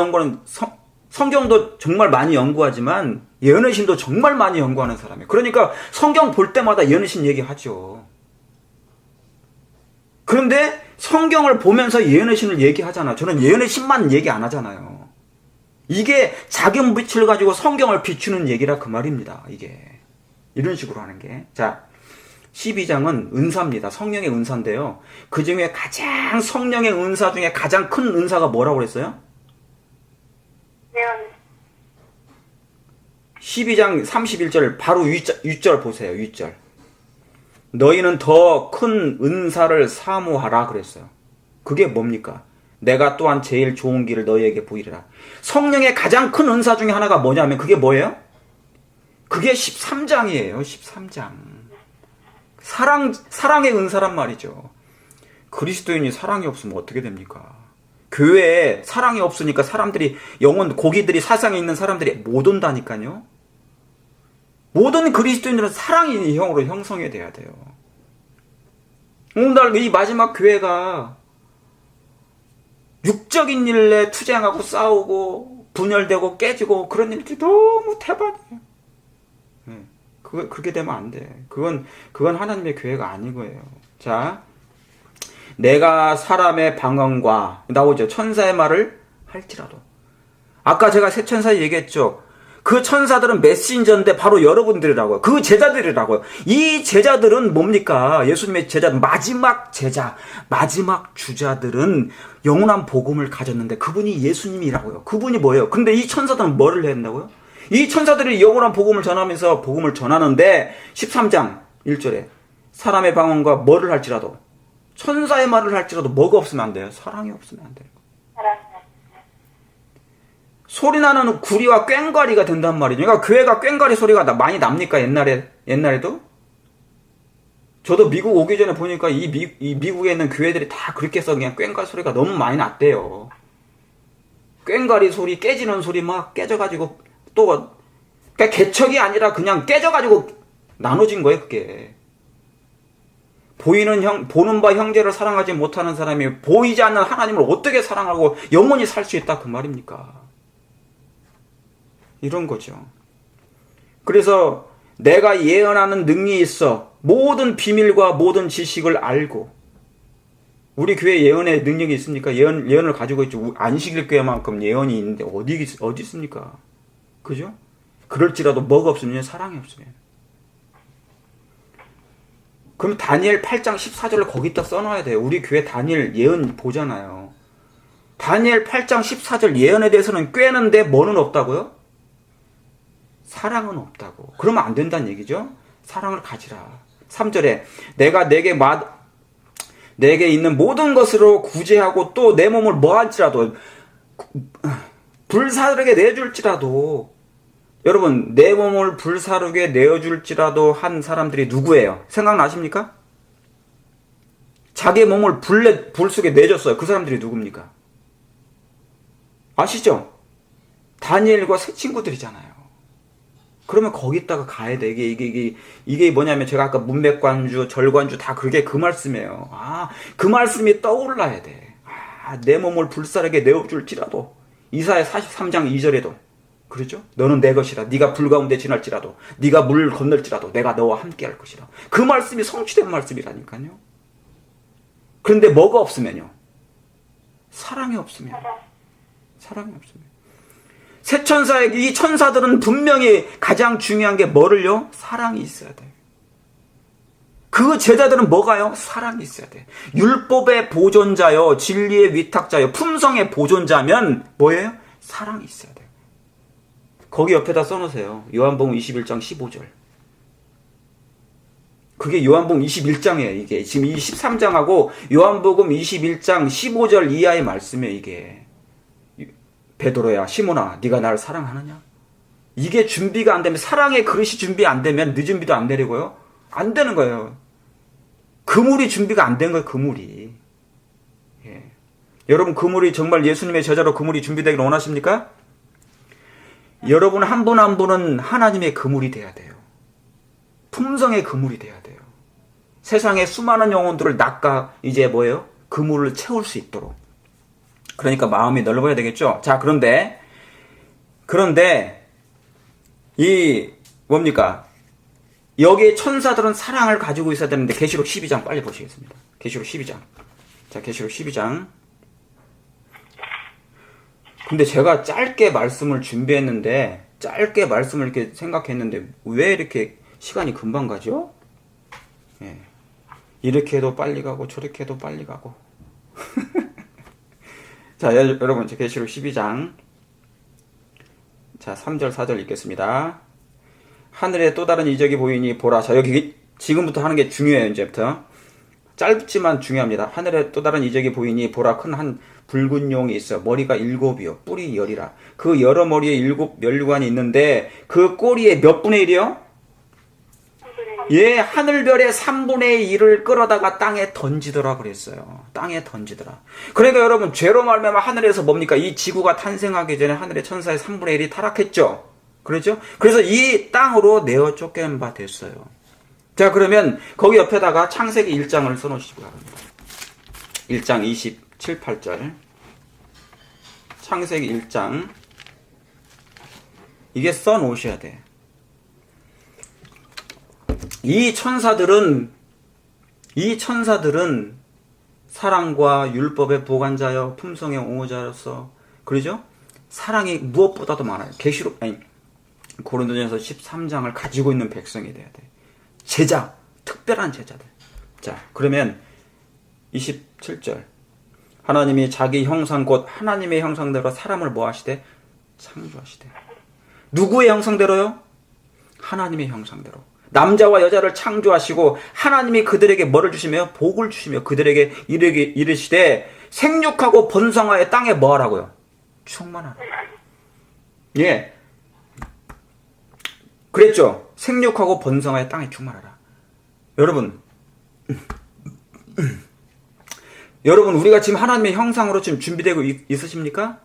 성경도 정말 많이 연구하지만 예언의신도 정말 많이 연구하는 사람이에요. 그러니까 성경 볼 때마다 예언의신 얘기하죠. 그런데 성경을 보면서 예언의신을 얘기하잖아. 저는 예언의신만 얘기 안 하잖아요. 이게 작은 빛을 가지고 성경을 비추는 얘기라 그 말입니다. 이게 이런 식으로 하는 게. 자, 12장은 은사입니다. 성령의 은사인데요. 그 중에 가장 성령의 은사 중에 가장 큰 은사가 뭐라고 그랬어요? 12장 31절 바로 윗절 보세요. 윗절. 너희는 더 큰 은사를 사모하라 그랬어요. 그게 뭡니까? 내가 또한 제일 좋은 길을 너희에게 보이리라. 성령의 가장 큰 은사 중에 하나가 뭐냐면 그게 뭐예요? 그게 13장이에요. 13장. 사랑의 은사란 말이죠. 그리스도인이 사랑이 없으면 어떻게 됩니까? 교회에 사랑이 없으니까 사람들이 고기들이 사상에 있는 사람들이 못 온다니까요. 모든 그리스도인들은 사랑이 형으로 형성이 돼야 돼요. 오늘 이 마지막 교회가 육적인 일에 투쟁하고 싸우고 분열되고 깨지고 그런 일들이 너무 태반이에요. 그렇게 되면 안 돼. 그건 하나님의 교회가 아니고요. 자, 내가 사람의 방언과 나오죠. 천사의 말을 할지라도. 아까 제가 새 천사 얘기했죠. 그 천사들은 메신저인데 바로 여러분들이라고요. 그 제자들이라고요. 이 제자들은 뭡니까? 예수님의 제자들, 마지막 제자, 마지막 주자들은 영원한 복음을 가졌는데 그분이 예수님이라고요. 그분이 뭐예요? 근데 이 천사들은 뭐를 해야 된다고요? 이 천사들이 영원한 복음을 전하면서 복음을 전하는데 13장 1절에 사람의 방언과 뭐를 할지라도 천사의 말을 할지라도 뭐가 없으면 안 돼요? 사랑이 없으면 안 돼요. 소리나는 구리와 꽹과리가 된단 말이죠. 그러니까 교회가 꽹과리 소리가 많이 납니까? 옛날에도? 저도 미국 오기 전에 보니까 이 미국에 있는 교회들이 다 그렇게 해서 그냥 꽹과리 소리가 너무 많이 났대요. 꽹과리 소리, 깨지는 소리 막 깨져가지고 또 그러니까 개척이 아니라 그냥 깨져가지고 나눠진 거예요, 그게. 보는 바 형제를 사랑하지 못하는 사람이 보이지 않는 하나님을 어떻게 사랑하고 영원히 살 수 있다 그 말입니까? 이런 거죠. 그래서 내가 예언하는 능력이 있어 모든 비밀과 모든 지식을 알고. 우리 교회 예언의 능력이 있습니까? 예언을 가지고 있죠. 안식일 교회만큼 예언이 있는데 어디 있습니까? 그죠? 그럴지라도 뭐가 없으면 사랑이 없으면. 그럼 다니엘 8장 14절을 거기다 써놔야 돼요. 우리 교회 다니엘 예언 보잖아요. 다니엘 8장 14절 예언에 대해서는 꿰는데 뭐는 없다고요? 사랑은 없다고. 그러면 안 된다는 얘기죠. 사랑을 가지라. 3절에 내가 내게 있는 모든 것으로 구제하고 또 내 몸을 뭐할지라도 불사르게 내줄지라도. 여러분, 내 몸을 불사르게 내어줄지라도 한 사람들이 누구예요? 생각나십니까? 자기 몸을 불 속에 내줬어요. 그 사람들이 누굽니까? 아시죠? 다니엘과 새 친구들이잖아요. 그러면 거기다가 가야 돼. 이게 뭐냐면 제가 아까 문맥관주, 절관주 다 그게 그 말씀이에요. 그 말씀이 떠올라야 돼. 내 몸을 불사르게 내어줄지라도. 이사야 43장 2절에도 그러죠? 너는 내 것이라. 네가 불 가운데 지날지라도, 네가 물 건널지라도 내가 너와 함께 할 것이라. 그 말씀이 성취된 말씀이라니까요. 그런데 뭐가 없으면요? 사랑이 없으면. 새 천사에게 이 천사들은 분명히 가장 중요한 게 뭐를요? 사랑이 있어야 돼요. 그 제자들은 뭐가요? 사랑이 있어야 돼. 율법의 보존자요, 진리의 위탁자요, 품성의 보존자면 뭐예요? 사랑이 있어야 돼요. 거기 옆에다 써놓으세요. 요한복음 21장 15절. 그게 요한복음 21장이에요. 이게 지금 이 13장하고 요한복음 21장 15절 이하의 말씀이에요. 이게 베드로야, 시몬아, 네가 나를 사랑하느냐? 이게 준비가 안 되면, 사랑의 그릇이 준비 안 되면 늦은 비도 안 내리고요. 안 되는 거예요. 그물이 준비가 안 된 거예요. 그물이. 예. 여러분, 그물이 정말 예수님의 제자로 그물이 준비되기를 원하십니까? 여러분 한 분 한 분은 하나님의 그물이 돼야 돼요. 품성의 그물이 돼야 돼요. 세상의 수많은 영혼들을 낚아 이제 뭐예요? 그물을 채울 수 있도록. 그러니까 마음이 넓어야 되겠죠. 자, 그런데 이 뭡니까? 여기에 천사들은 사랑을 가지고 있어야 되는데 계시록 12장 빨리 보시겠습니다. 계시록 12장. 자, 계시록 12장. 근데 제가 짧게 말씀을 준비했는데, 짧게 말씀을 이렇게 생각했는데, 왜 이렇게 시간이 금방 가죠? 예. 이렇게 해도 빨리 가고, 저렇게 해도 빨리 가고. 자, 여러분, 계시록 12장. 자, 3절, 4절 읽겠습니다. 하늘에 또 다른 이적이 보이니 보라. 자, 여기 지금부터 하는 게 중요해요, 이제부터. 짧지만 중요합니다. 하늘에 또 다른 이적이 보이니 보라, 큰 한 붉은 용이 있어. 머리가 7이요 뿔이 10이라. 그 여러 머리에 7 면류관이 있는데 그 꼬리에 몇 분의 1이요? 예, 하늘별의 3분의 1을 끌어다가 땅에 던지더라 그랬어요. 땅에 던지더라. 그러니까 여러분, 죄로 말미암아 하늘에서 뭡니까? 이 지구가 탄생하기 전에 하늘의 천사의 3분의 1이 타락했죠. 그렇죠? 그래서 이 땅으로 내어 쫓겨난 바 됐어요. 자, 그러면 거기 옆에다가 창세기 1장을 써놓으시기 바랍니다. 1장 27, 8절. 창세기 1장. 이게 써놓으셔야 돼. 이 천사들은 사랑과 율법의 보관자여 품성의 옹호자로서, 그러죠? 사랑이 무엇보다도 많아요. 고린도전서 13장을 가지고 있는 백성이 돼야 돼. 제자, 특별한 제자들. 자, 그러면 27절. 하나님이 자기 형상 곧 하나님의 형상대로 사람을 뭐 하시되? 창조하시되. 누구의 형상대로요? 하나님의 형상대로. 남자와 여자를 창조하시고 하나님이 그들에게 뭐를 주시며? 복을 주시며 그들에게 이르시되 생육하고 번성하여 땅에 뭐 하라고요? 충만하라. 예. 그랬죠? 생육하고 번성하여 땅에 충만하라. 여러분, 우리가 지금 하나님의 형상으로 지금 준비되고 있으십니까?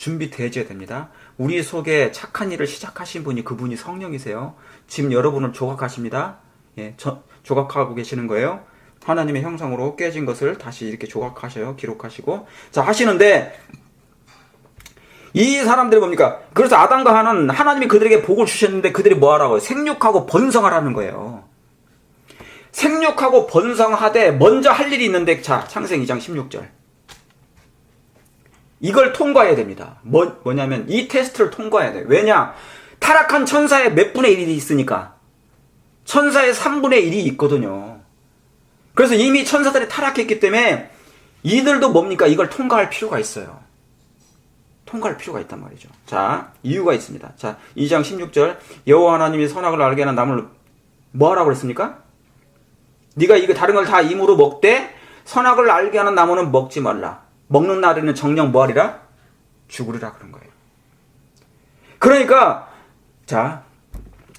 준비되어야 됩니다. 우리 속에 착한 일을 시작하신 분이 그분이 성령이세요. 지금 여러분을 조각하십니다. 예, 조각하고 계시는 거예요. 하나님의 형상으로 깨진 것을 다시 이렇게 조각하셔요. 기록하시고. 자, 하시는데, 이 사람들이 뭡니까? 그래서 아담과 하나는 하나님이 그들에게 복을 주셨는데 그들이 뭐 하라고요? 생육하고 번성하라는 거예요. 생육하고 번성하되 먼저 할 일이 있는데, 자, 창세기 2장 16절. 이걸 통과해야 됩니다. 뭐냐면 이 테스트를 통과해야 돼요. 왜냐? 타락한 천사의 몇 분의 1이 있으니까. 천사의 3분의 1이 있거든요. 그래서 이미 천사들이 타락했기 때문에 이들도 뭡니까? 이걸 통과할 필요가 있어요. 통과할 필요가 있단 말이죠. 자, 이유가 있습니다. 자, 2장 16절. 여호와 하나님이 선악을 알게 하는 나무를 뭐 하라고 그랬습니까? 네가 이거 다른 걸 다 임으로 먹되 선악을 알게 하는 나무는 먹지 말라. 먹는 날에는 정녕 뭐하리라? 죽으리라 그런 거예요. 그러니까 자,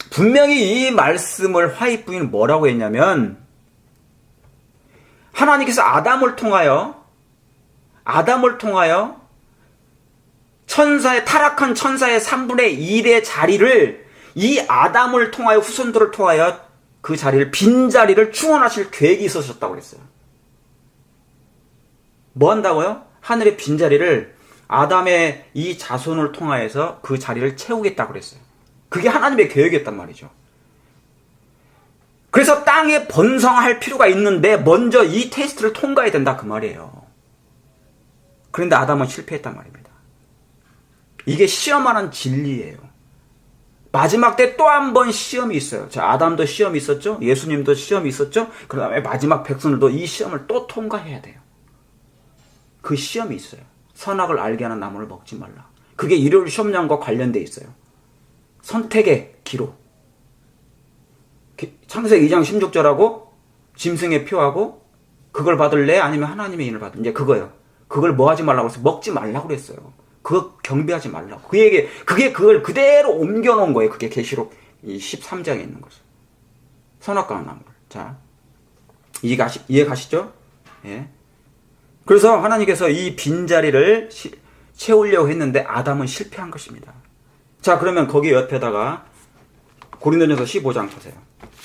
분명히 이 말씀을 화입 부인은 뭐라고 했냐면 하나님께서 아담을 통하여 타락한 천사의 3분의 1의 자리를 이 아담을 통하여 후손들을 통하여 그 자리를 빈자리를 충원하실 계획이 있으셨다고 그랬어요. 뭐 한다고요? 하늘의 빈자리를 아담의 이 자손을 통하여서 그 자리를 채우겠다고 그랬어요. 그게 하나님의 계획이었단 말이죠. 그래서 땅에 번성할 필요가 있는데 먼저 이 테스트를 통과해야 된다 그 말이에요. 그런데 아담은 실패했단 말입니다. 이게 시험하는 진리예요. 마지막 때 또 한 번 시험이 있어요. 자, 아담도 시험이 있었죠. 예수님도 시험이 있었죠. 그 다음에 마지막 백성들도 이 시험을 또 통과해야 돼요. 그 시험이 있어요. 선악을 알게 하는 나무를 먹지 말라. 그게 일요일 시험량과 관련돼 있어요. 선택의 기로. 창세기 2장 16절하고 짐승의 표하고 그걸 받을래? 아니면 하나님의 인을 받을래? 이제 그거예요. 그걸 뭐 하지 말라고 해서 먹지 말라고 그랬어요. 그거 경배하지 말라고. 그게 그걸 그대로 옮겨놓은 거예요. 그게 계시록 13장에 있는 거죠. 선악과 나무를. 자, 이해 가시죠? 예. 그래서 하나님께서 이 빈자리를 채우려고 했는데 아담은 실패한 것입니다. 자, 그러면 거기 옆에다가 고린도전서 15장 보세요.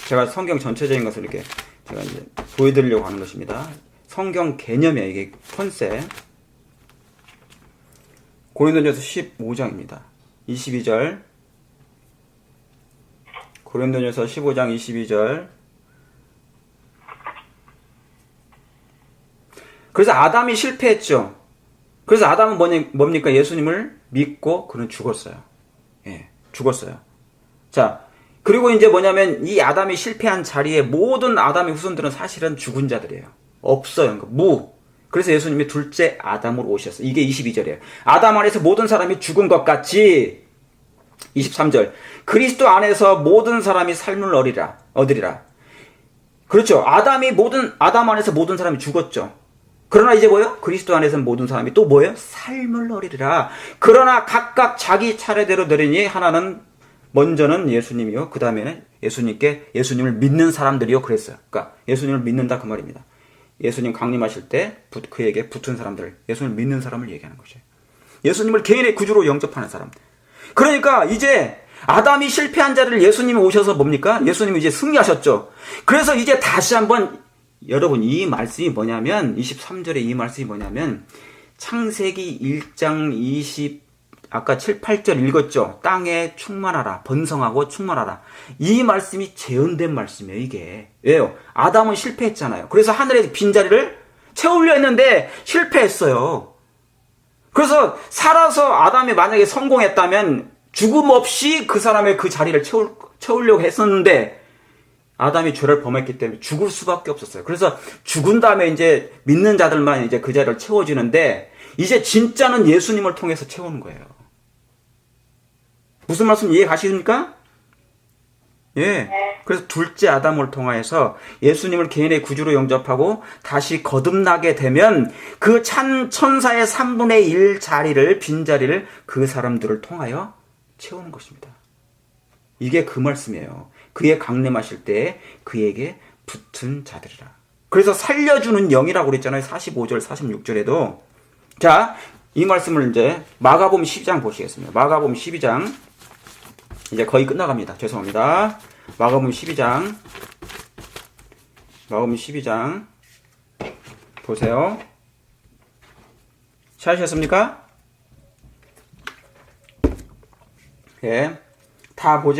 제가 성경 전체적인 것을 이렇게 제가 이제 보여드리려고 하는 것입니다. 성경 개념이에요. 이게 컨셉. 고린도전서 15장입니다. 22절. 고린도전서 15장 22절. 그래서 아담이 실패했죠. 그래서 아담은 뭡니까? 예수님을 믿고 그는 죽었어요. 예, 죽었어요. 자, 그리고 이제 뭐냐면 이 아담이 실패한 자리에 모든 아담의 후손들은 사실은 죽은 자들이에요. 없어요. 그러니까 그래서 예수님이 둘째 아담으로 오셨어요. 이게 22절이에요. 아담 안에서 모든 사람이 죽은 것 같이 23절. 그리스도 안에서 모든 사람이 삶을 얻으리라. 그렇죠. 아담 안에서 모든 사람이 죽었죠. 그러나 이제 뭐예요? 그리스도 안에서 모든 사람이 또 뭐예요? 삶을 얻으리라. 그러나 각각 자기 차례대로 되리니 하나는 먼저는 예수님이요. 그 다음에는 예수님을 믿는 사람들이요. 그랬어요. 그러니까 예수님을 믿는다 그 말입니다. 예수님 강림하실 때 그에게 붙은 사람들, 예수님을 믿는 사람을 얘기하는 거죠. 예수님을 개인의 구주로 영접하는 사람. 그러니까 이제 아담이 실패한 자리를 예수님이 오셔서 뭡니까? 예수님이 이제 승리하셨죠. 그래서 이제 다시 한번 여러분 이 말씀이 뭐냐면 23절에 이 말씀이 뭐냐면 창세기 1장 아까 7, 8절 읽었죠. 땅에 충만하라. 번성하고 충만하라. 이 말씀이 재현된 말씀이에요. 이게. 왜요? 아담은 실패했잖아요. 그래서 하늘의 빈자리를 채우려 했는데 실패했어요. 그래서 살아서 아담이 만약에 성공했다면 죽음 없이 그 사람의 그 자리를 채우려고 했었는데 아담이 죄를 범했기 때문에 죽을 수밖에 없었어요. 그래서 죽은 다음에 이제 믿는 자들만 이제 그 자리를 채워주는데 이제 진짜는 예수님을 통해서 채우는 거예요. 무슨 말씀 이해 가십니까? 예. 그래서 둘째 아담을 통하여서 예수님을 개인의 구주로 영접하고 다시 거듭나게 되면 그 천사의 3분의 1 자리를, 빈자리를 그 사람들을 통하여 채우는 것입니다. 이게 그 말씀이에요. 그의 강림하실 때 그에게 붙은 자들이라. 그래서 살려주는 영이라고 그랬잖아요. 45절, 46절에도. 자, 이 말씀을 이제 마가복음 12장 보시겠습니다. 마가복음 12장 이제 거의 끝나갑니다. 죄송합니다. 마가복음 12장 보세요. 찾으셨습니까? 예. 다 보지